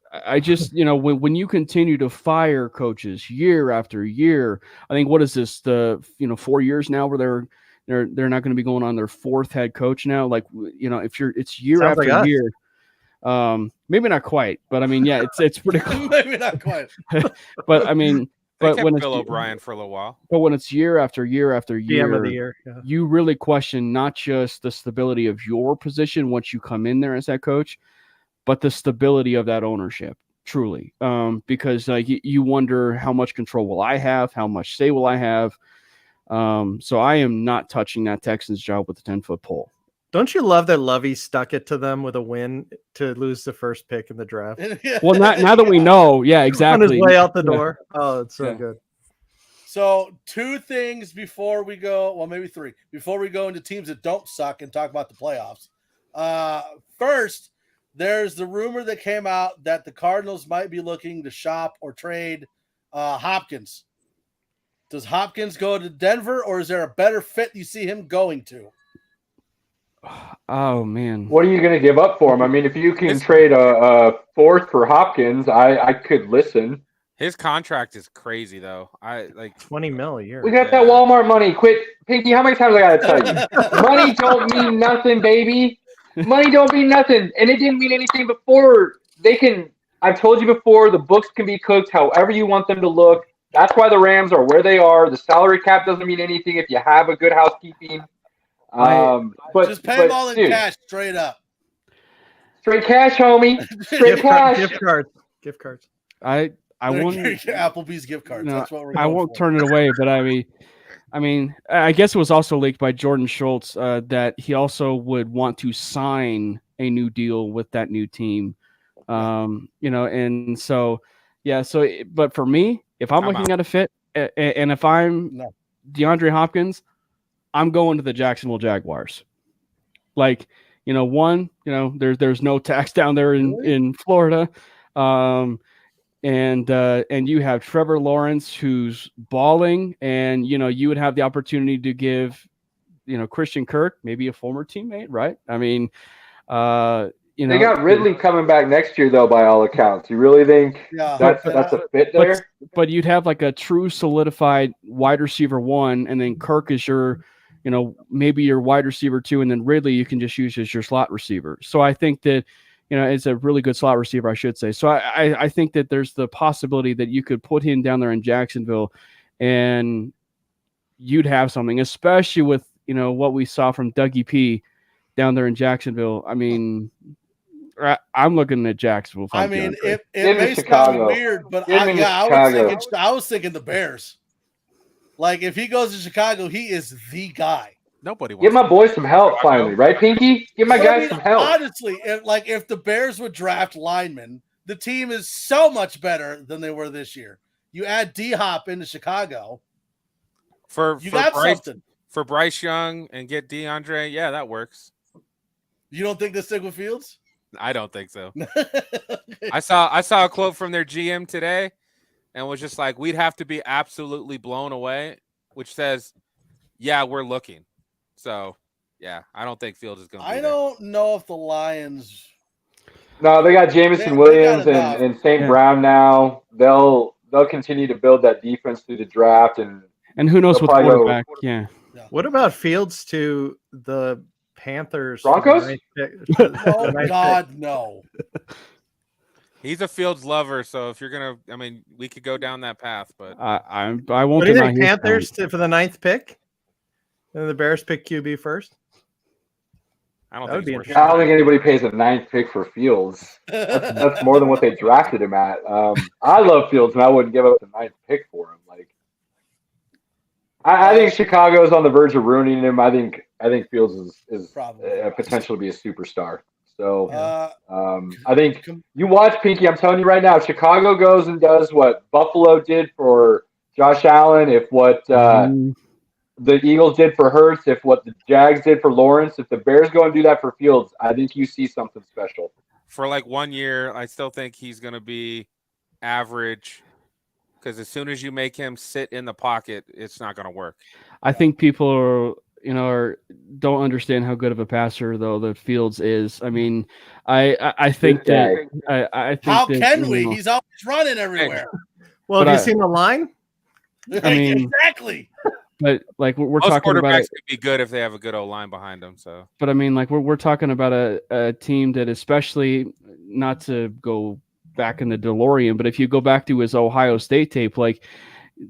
when you continue to fire coaches year after year, I think, what is this, the 4 years now where they're not going to be going on their fourth head coach now. Like, if it's year Sounds after like year, maybe not quite, but I mean, yeah, it's pretty cool. Maybe not quite. But I mean, They but when kept it's Bill O'Brien for a little while. But when it's year after year after GM year, of the year, yeah. you really question not just the stability of your position once you come in there as that coach, but the stability of that ownership, truly. Because you wonder, how much control will I have? How much say will I have? So I am not touching that Texans job with a 10-foot pole. Don't you love that Lovey stuck it to them with a win to lose the first pick in the draft? Well, now that we know, yeah, exactly. On his way out the door. Oh, it's so good. So 2 things before we go, well, maybe 3, before we go into teams that don't suck and talk about the playoffs. First, there's the rumor that came out that the Cardinals might be looking to shop or trade Hopkins. Does Hopkins go to Denver, or is there a better fit you see him going to? Oh, man. What are you going to give up for him? I mean, if you can trade a fourth for Hopkins, I could listen. His contract is crazy, though. I like $20 million a year. We got that Walmart money. Quit, Pinky. How many times I got to tell you? Money don't mean nothing, baby. Money don't mean nothing, and it didn't mean anything before. I've told you before, the books can be cooked however you want them to look. That's why the Rams are where they are. The salary cap doesn't mean anything if you have a good housekeeping. But just pay them all in cash, straight up. Straight cash, homie. Straight cash. Gift cards. I won't. Applebee's gift cards. No, that's what we're going I won't for. turn it away, but I mean, I guess it was also leaked by Jordan Schultz that he also would want to sign a new deal with that new team. And so, yeah. So, but for me, if I'm looking at a fit, and if I'm DeAndre Hopkins, I'm going to the Jacksonville Jaguars. Like, there's no tax down there in Florida. And you have Trevor Lawrence, who's balling, and you would have the opportunity to give Christian Kirk, maybe a former teammate, right? I mean, they got Ridley coming back next year, though, by all accounts. You really think that's a fit there? But you'd have like a true solidified wide receiver 1, and then Kirk is your, maybe your wide receiver 2, and then Ridley you can just use as your slot receiver. So I think that it's a really good slot receiver, I should say. So I think that there's the possibility that you could put him down there in Jacksonville, and you'd have something, especially with what we saw from Dougie P down there in Jacksonville. I mean, I'm looking at Jacksonville. I mean, it may sound weird, but I was thinking the Bears. Like, if he goes to Chicago, he is the guy. Nobody wants give my boy some help finally, right, Pinky? Give my guy some help. Honestly, if the Bears would draft linemen, the team is so much better than they were this year. You add D-Hop into Chicago, you got something. For Bryce Young and get DeAndre, yeah, that works. You don't think they stick with Fields? I don't think so. I saw a quote from their GM today, and was just like, we'd have to be absolutely blown away, which says, yeah, we're looking. So, yeah, I don't think Fields is going to be don't know if the Lions... No, they got Jameson Williams and St. Brown now. They'll they'll continue to build that defense through the draft, and who knows they'll with probably go- quarterback? Yeah. What about Fields to the Panthers? Broncos? Oh God, no. He's a Fields lover, so if you're gonna, I mean, we could go down that path, but I won't What do you deny think, his Panthers talent. for the 9th pick? And the Bears pick QB first? I don't That would think be it's worth interesting. I don't think anybody pays a 9th pick for Fields. That's more than what they drafted him at. I love Fields, and I wouldn't give up the 9th pick for him. Like, I think Chicago's on the verge of ruining him. I think Fields is Probably. potential to be a superstar. So Uh, I think you watch Pinky. I'm telling you right now, if Chicago goes and does what Buffalo did for Josh Allen, if what the Eagles did for Hurts, if what the Jags did for Lawrence, if the Bears go and do that for Fields, I think you see something special. for like 1 year. I still think he's going to be average because as soon as you make him sit in the pocket, it's not going to work. I think people don't understand how good of a passer though that Fields is. I mean, I think that I think how that, can we? He's always running everywhere. Well, But have you seen the line? I mean, exactly. But like we're Most talking about, quarterbacks could be good if they have a good O-line behind them. So, but I mean, like we're talking about a team that, especially not to go back in the DeLorean, but if you go back to his Ohio State tape, like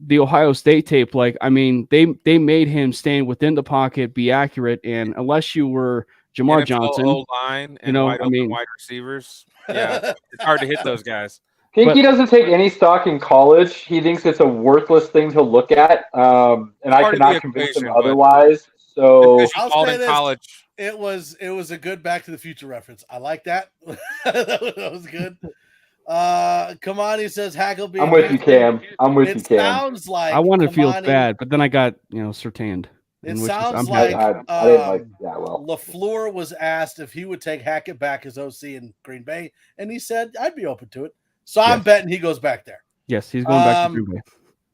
the Ohio State tape, like I mean, they made him stand within the pocket, be accurate, and unless you were Jamar NFL Johnson, O-line and wide open wide receivers, yeah, it's hard to hit those guys. Pinky doesn't take any stock in college. He thinks it's a worthless thing to look at, and I cannot convince him otherwise. So I'll say this, college. It was a good Back to the Future reference. I like that. That was good. Kamani says Hackleby. I'm with you, Cam. I'm with you, Cam. It sounds like I wanted to feel bad, but then I got certained. It sounds like I didn't like that well. LaFleur was asked if he would take Hackett back as OC in Green Bay, and he said I'd be open to it. So I'm betting he goes back there. Yes, he's going back to Green Bay.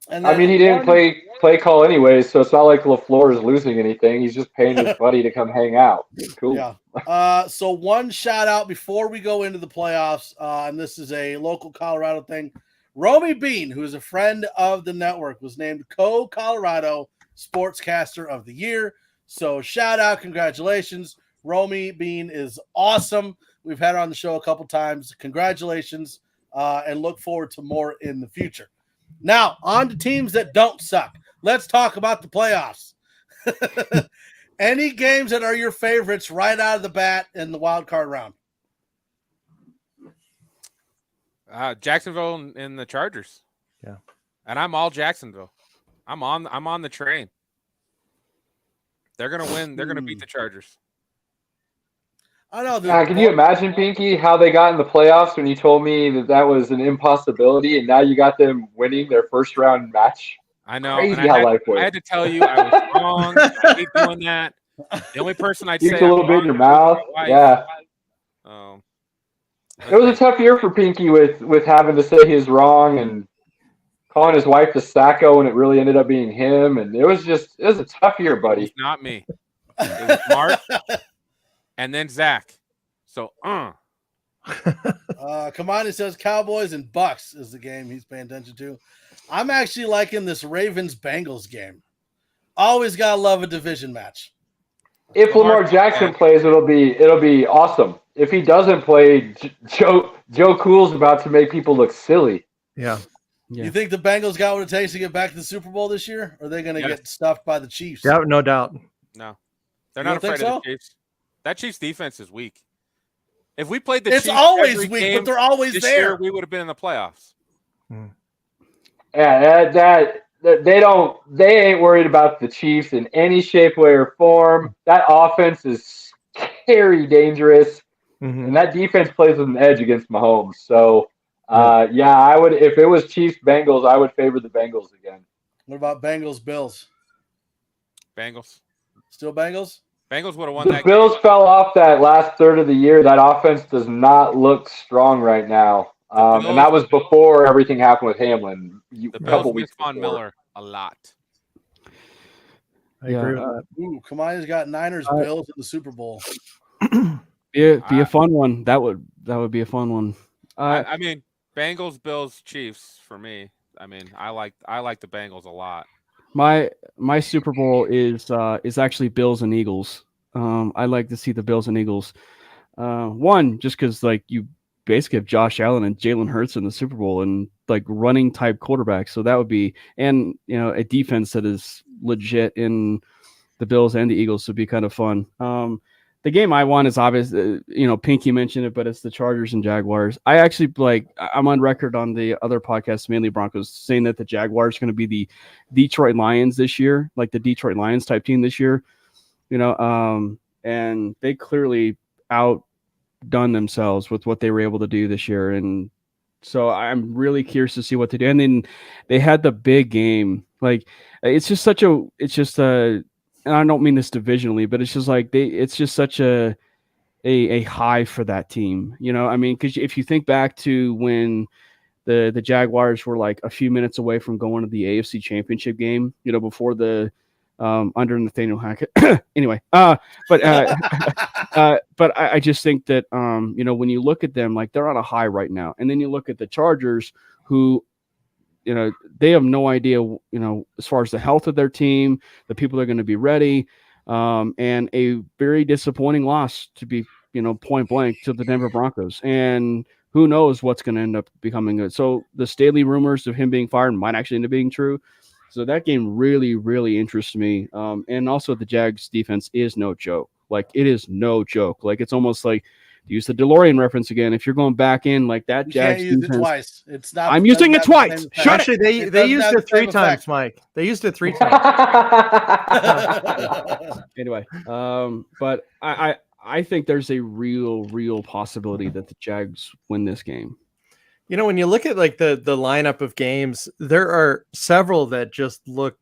And I mean, he didn't play call anyways, so it's not like LaFleur is losing anything. He's just paying his buddy to come hang out. It's cool. Yeah. So one shout out before we go into the playoffs, and this is a local Colorado thing. Romy Bean, who is a friend of the network, was named Co-Colorado Sportscaster of the Year. So shout out, congratulations. Romy Bean is awesome. We've had her on the show a couple times. Congratulations. And look forward to more in the future. Now, on to teams that don't suck. Let's talk about the playoffs. Any games that are your favorites right out of the bat in the wild card round? Jacksonville and the Chargers. Yeah. And I'm all Jacksonville. I'm on the train. They're going to win. They're going to beat the Chargers. I know. Can you imagine, Pinky, how they got in the playoffs when you told me that was an impossibility, and now you got them winning their first round match? I know. Crazy and how life works. I had to tell you I was wrong. I hate doing that. The only person I'd say a little bit in your mouth. Yeah. It was a tough year for Pinky with having to say he was wrong and calling his wife the Sacco, and it really ended up being him. And it was a tough year, buddy. It was not me. It was Mark. And then Zach. So, Kamani says Cowboys and Bucks is the game he's paying attention to. I'm actually liking this Ravens-Bengals game. Always gotta love a division match. If Lamar Jackson plays, it'll be awesome. If he doesn't play, Joe Cool's about to make people look silly. Yeah. You think the Bengals got what it takes to get back to the Super Bowl this year? Or are they going to get stuffed by the Chiefs? Yeah, no doubt. No. They're not afraid of the Chiefs. That Chiefs defense is weak. If we played the Chiefs, it's always weak, but they're always this there. Year, we would have been in the playoffs. Yeah, they ain't worried about the Chiefs in any shape, way, or form. That offense is scary dangerous, and that defense plays with an edge against Mahomes. So, I would, if it was Chiefs Bengals, I would favor the Bengals again. What about Bengals Bills? Bengals. Still Bengals? Bengals would have won the that Bills game. Fell off that last third of the year. That offense does not look strong right now. And that was before everything happened with Hamlin. The Bills miss Von Miller a lot. I agree with that. Ooh, Kamaya's got Niners Bills in the Super Bowl. Be a fun one. That would be a fun one. I mean, Bengals, Bills, Chiefs for me. I mean, I like the Bengals a lot. My Super Bowl is actually Bills and Eagles. I like to see the Bills and Eagles. One, just because like you basically have Josh Allen and Jalen Hurts in the Super Bowl and like running type quarterbacks. So that would be, and a defense that is legit in the Bills and the Eagles would be kind of fun. The game I want is obvious. Pinky mentioned it, but it's the Chargers and Jaguars. I actually I'm on record on the other podcasts, mainly Broncos, saying that the Jaguars are going to be the Detroit Lions this year, like the Detroit Lions type team this year. And they clearly outdone themselves with what they were able to do this year. And so I'm really curious to see what they do. And then they had the big game. Like it's just and I don't mean this divisionally, but it's just like it's just such a high for that team. I mean, because if you think back to when the Jaguars were like a few minutes away from going to the AFC Championship game, before the under Nathaniel Hackett. Anyway, but I just think that when you look at them, like they're on a high right now, and then you look at the Chargers, who they have no idea, as far as the health of their team, the people that are going to be ready, and a very disappointing loss, to be, point blank, to the Denver Broncos. And who knows what's going to end up becoming good. So the Staley rumors of him being fired might actually end up being true. So that game really, really interests me. And also the Jags defense is no joke. Like it is no joke. Like it's almost like, use the DeLorean reference again. If you're going back in like that, you Jags can't use defense, it twice. It's not. I'm using it twice. Actually, they used it 3 times, Mike. They used it 3 times. Anyway, but I think there's a real possibility that the Jags win this game. When you look at like the lineup of games, there are several that just look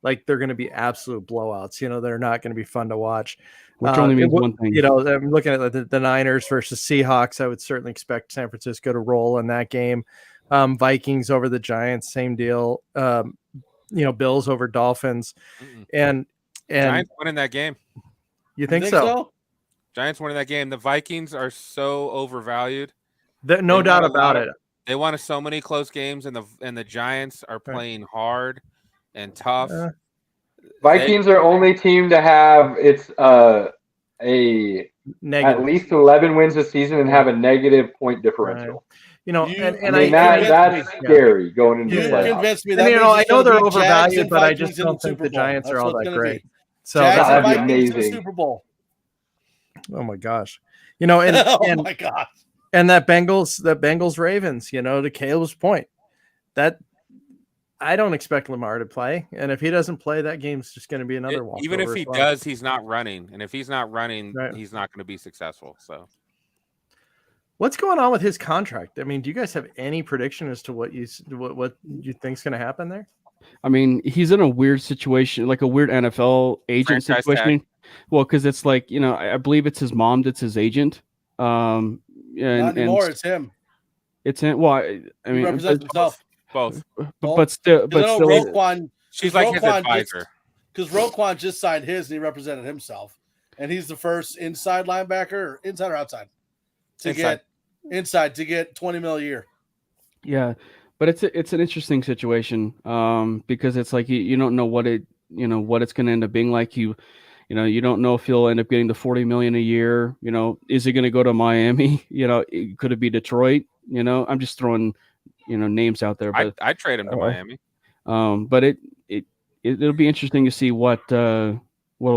like they're going to be absolute blowouts. They're not going to be fun to watch. Which only means one thing. I'm looking at the Niners versus Seahawks. I would certainly expect San Francisco to roll in that game. Vikings over the Giants, same deal. Bills over Dolphins. And Giants winning that game. You think so? Giants winning that game. The Vikings are so overvalued. No doubt about it. They won so many close games, and the Giants are playing hard and tough. Vikings are only team to have at least 11 wins this season and have a negative point differential. That's scary going into the playoffs. Convinced me. I know they're overvalued, but I just don't think the Giants are all that great. So that'd be amazing. Super Bowl. Oh my gosh. Oh my gosh. And that Bengals Ravens, to Caleb's point, that I don't expect Lamar to play. And if he doesn't play, that game's just going to be another walk. Even if he does, he's not running. And if he's not running, he's not going to be successful. So what's going on with his contract? I mean, do you guys have any prediction as to what you think's going to happen there? I mean, he's in a weird situation, like a weird NFL agent situation. Well, because it's like, I believe it's his mom that's his agent. Not anymore. It's him. It's him. Well, I mean, he represents himself. Both. But still, Roquan, she's like his advisor. Because Roquan just signed his and he represented himself. And he's the first inside linebacker, or inside or outside, to get $20 million a year. Yeah, but it's an interesting situation because it's like you don't know what it's going to end up being like. You don't know if he'll end up getting the $40 million a year. Is he going to go to Miami? Could it be Detroit? I'm just throwing names out there. But I'd trade him to Miami. But it'll be interesting to see what'll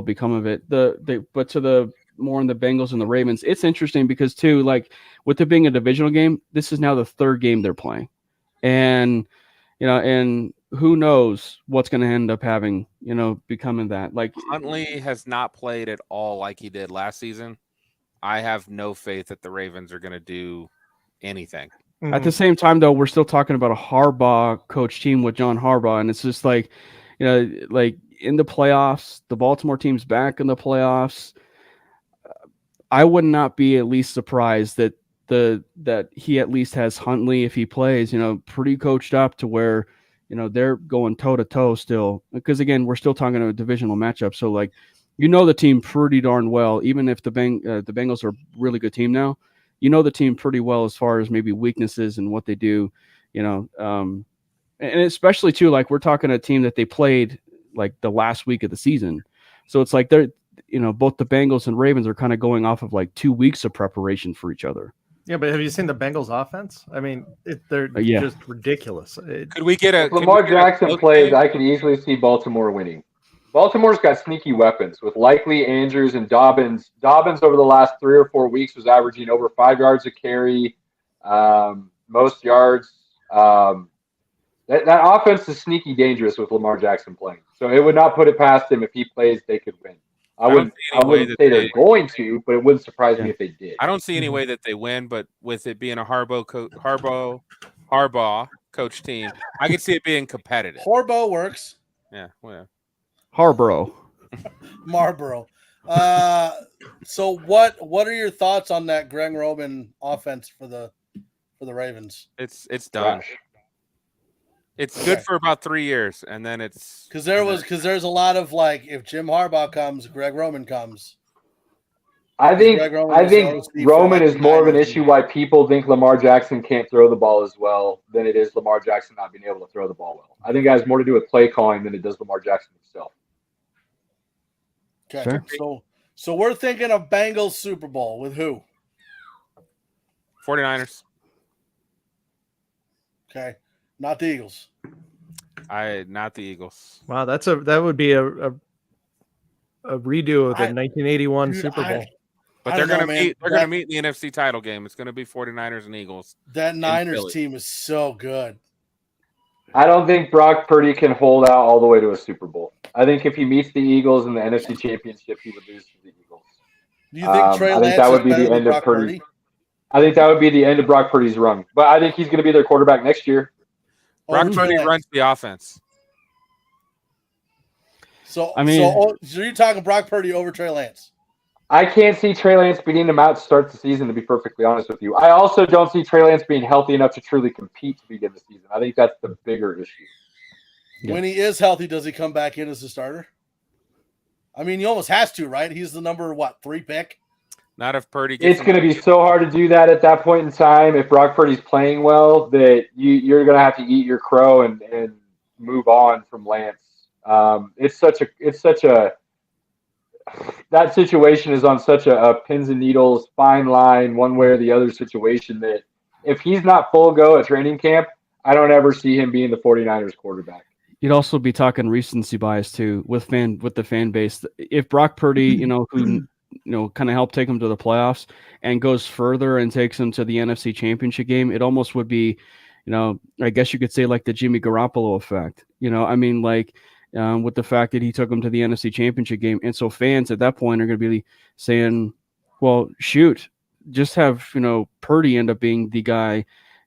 become of it. But to the more on the Bengals and the Ravens, it's interesting because too, like with it being a divisional game, this is now the 3rd game they're playing, and who knows what's going to end up having, becoming that. Like Huntley has not played at all like he did last season. I have no faith that the Ravens are going to do anything. At the same time, though, we're still talking about a Harbaugh coach team with John Harbaugh, and it's just like, like in the playoffs, the Baltimore team's back in the playoffs. I would not be at least surprised that that he at least has Huntley, if he plays, pretty coached up to where, they're going toe to toe still. Because again, we're still talking about a divisional matchup, so like, the team pretty darn well, even if the Bengals are a really good team now. The team pretty well as far as maybe weaknesses and what they do, and especially too, like we're talking a team that they played like the last week of the season. So it's like they're, both the Bengals and Ravens are kind of going off of like 2 weeks of preparation for each other. Yeah, but have you seen the Bengals offense? I mean, they're just ridiculous. Could we get a if Lamar Jackson plays? I can easily see Baltimore winning. Baltimore's got sneaky weapons with Likely, Andrews, and Dobbins. Dobbins over the last 3 or 4 weeks was averaging over 5 yards a carry, most yards. That offense is sneaky dangerous with Lamar Jackson playing. So it would not put it past him if he plays. They could win. I wouldn't say they're going to, but it wouldn't surprise me if they did. I don't see any way that they win, but with it being a Harbaugh coach team, I could see it being competitive. Harbaugh works. Yeah, well, Harborough. Marlboro. So what are your thoughts on that Greg Roman offense for the Ravens? It's done. It's good for about 3 years, and then it's because there's a lot of like, if Jim Harbaugh comes, Greg Roman comes. I think Roman is more of an issue why people think Lamar Jackson can't throw the ball as well than it is Lamar Jackson not being able to throw the ball well. I think it has more to do with play calling than it does Lamar Jackson himself. Okay, sure. So we're thinking of Bengals Super Bowl with who? 49ers. Okay, not the Eagles. Not the Eagles. Wow, that would be a redo of the 1981 Super Bowl. But they're going to meet. They're going to meet in the NFC title game. It's going to be 49ers and Eagles. That Niners team is so good. I don't think Brock Purdy can hold out all the way to a Super Bowl. I think if he meets the Eagles in the NFC Championship, he would lose to the Eagles. Do you think Trey Lance that would be the end of Purdy? I think that would be the end of Brock Purdy's run. But I think he's going to be their quarterback next year. Brock Purdy runs the offense. So you're talking Brock Purdy over Trey Lance? I can't see Trey Lance beating him out to start the season, to be perfectly honest with you. I also don't see Trey Lance being healthy enough to truly compete to begin the season. I think that's the bigger issue. Yeah. When he is healthy, does he come back in as a starter? I mean, he almost has to, right? He's the number, 3 pick? Not if Purdy gets It's going to be so hard to do that at that point in time. If Brock Purdy's playing well, that you're going to have to eat your crow and move on from Lance. That situation is on such a pins and needles, fine line, one way or the other situation that if he's not full go at training camp, I don't ever see him being the 49ers quarterback. You'd also be talking recency bias too with the fan base. If Brock Purdy, who kind of helped take him to the playoffs and goes further and takes him to the NFC Championship game, it almost would be, I guess you could say like the Jimmy Garoppolo effect. With the fact that he took them to the NFC Championship game. And so fans at that point are going to be saying, well, shoot, just have, Purdy end up being the guy,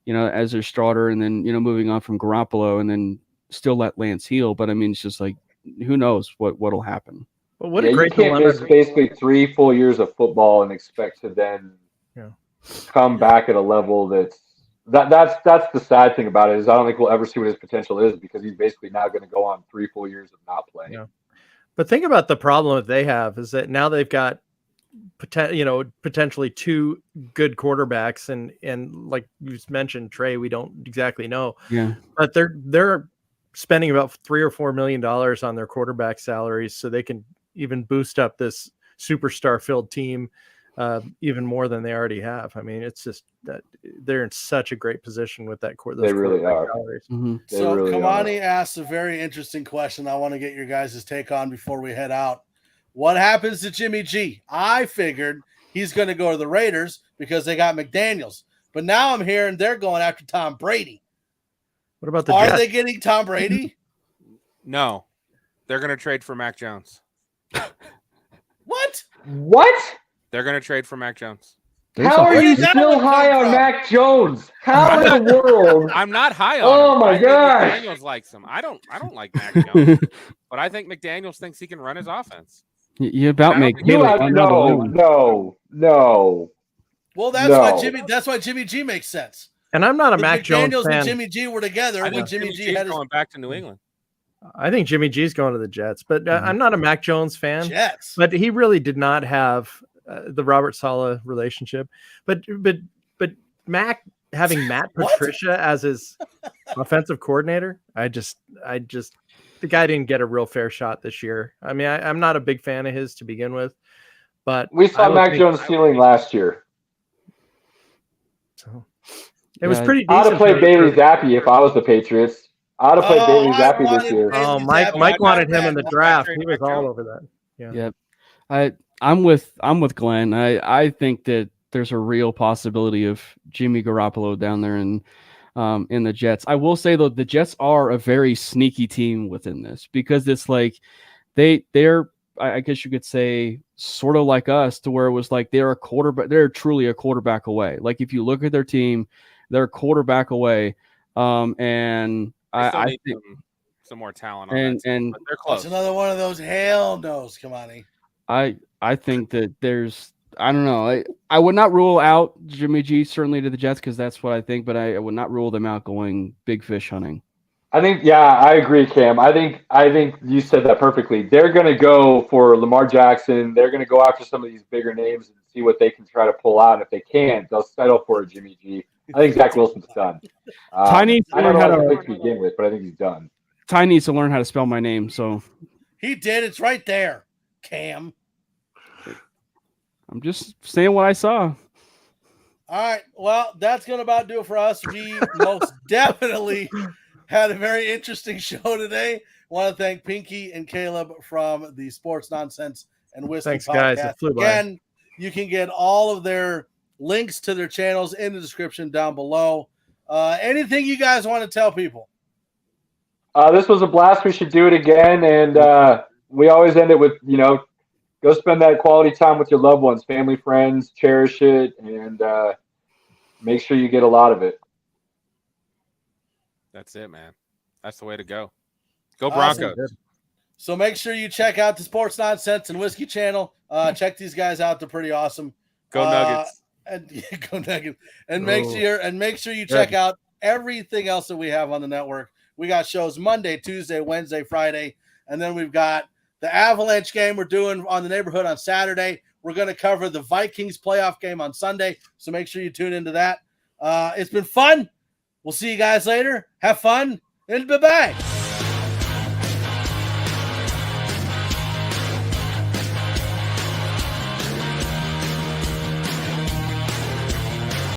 as their starter and then, moving on from Garoppolo and then still let Lance heal. But I mean, it's just like, who knows what'll happen. Well, what a great you can't miss basically 3 full years of football and expect to then come back at a level that's the sad thing about it is I don't think we'll ever see what his potential is because he's basically now going to go on 3 full years of not playing. Yeah. But think about the problem that they have is that now they've got potentially 2 good quarterbacks and like you mentioned, Trey, we don't exactly know. Yeah. But they're spending about $3 or $4 million on their quarterback salaries so they can even boost up this superstar filled team even more than they already have. I mean, it's just that they're in such a great position with that core. They really are. Mm-hmm. So really Kamani asked a very interesting question I want to get your guys' take on before we head out. What happens to Jimmy G? I figured he's going to go to the Raiders because they got McDaniels. But now I'm hearing they're going after Tom Brady. What about the Are Jets? they getting Tom Brady? No. They're going to trade for Mac Jones. What? They're going to trade for Mac Jones. How are you still high on Mac Jones? How in the world? I'm not high on him. Oh my gosh. McDaniels likes him. I don't like Mac Jones. But I think McDaniels thinks he can run his offense. You about make no. Well, that's why Jimmy G makes sense. And I'm not a Mac Jones McDaniels fan. and Jimmy G were together when Jimmy G had going back to New England. I think Jimmy G's going to the Jets, but I'm not a Mac Jones fan. Jets. But he really did not have the Robert Saleh relationship. But Mac having Matt Patricia as his offensive coordinator. I just the guy didn't get a real fair shot this year. I mean, I'm not a big fan of his to begin with, but we saw Mac Jones' ceiling last year. So it was pretty decent. I'd have played Bailey Zappi if I was the Patriots. I'd have played Bailey Zappi this year. Oh, Mike wanted him in the draft. He was all over that. Yeah. Yep. I'm with Glenn. I think that there's a real possibility of Jimmy Garoppolo down there in the Jets. I will say though, the Jets are a very sneaky team within this because it's like they're I guess you could say sort of like us to where it was like they're truly a quarterback away. Like if you look at their team, they're a quarterback away. And I think some more talent on that team, but they're close. It's another one of those hell no's. Come on, I think that I don't know. I would not rule out Jimmy G certainly to the Jets because that's what I think, but I would not rule them out going big fish hunting. I think, I agree, Cam. I think you said that perfectly. They're going to go for Lamar Jackson. They're going to go after some of these bigger names and see what they can try to pull out. And if they can't, they'll settle for a Jimmy G. I think Zach Wilson's done. I don't know how to begin with, but I think he's done. Ty needs to learn how to spell my name, so he did. It's right there, Cam. I'm just saying what I saw. All right. Well, that's going to about do it for us. We most definitely had a very interesting show today. I want to thank Pinky and Caleb from the Sports Nonsense and Whiskey Thanks, Podcast. guys. It flew by. Again, you can get all of their links to their channels in the description down below. Anything you guys want to tell people? This was a blast. We should do it again. And we always end it with, go spend that quality time with your loved ones, family, friends, cherish it, and make sure you get a lot of it. That's it, man. That's the way to go. Go Broncos. Awesome. So make sure you check out the Sports Nonsense and Whiskey channel. Check these guys out. They're pretty awesome. Go Nuggets. Go Nuggets. And make sure you check out everything else that we have on the network. We got shows Monday, Tuesday, Wednesday, Friday, and then we've got the Avalanche game we're doing on the neighborhood on Saturday. We're going to cover the Vikings playoff game on Sunday, so make sure you tune into that. It's been fun. We'll see you guys later. Have fun, and bye-bye.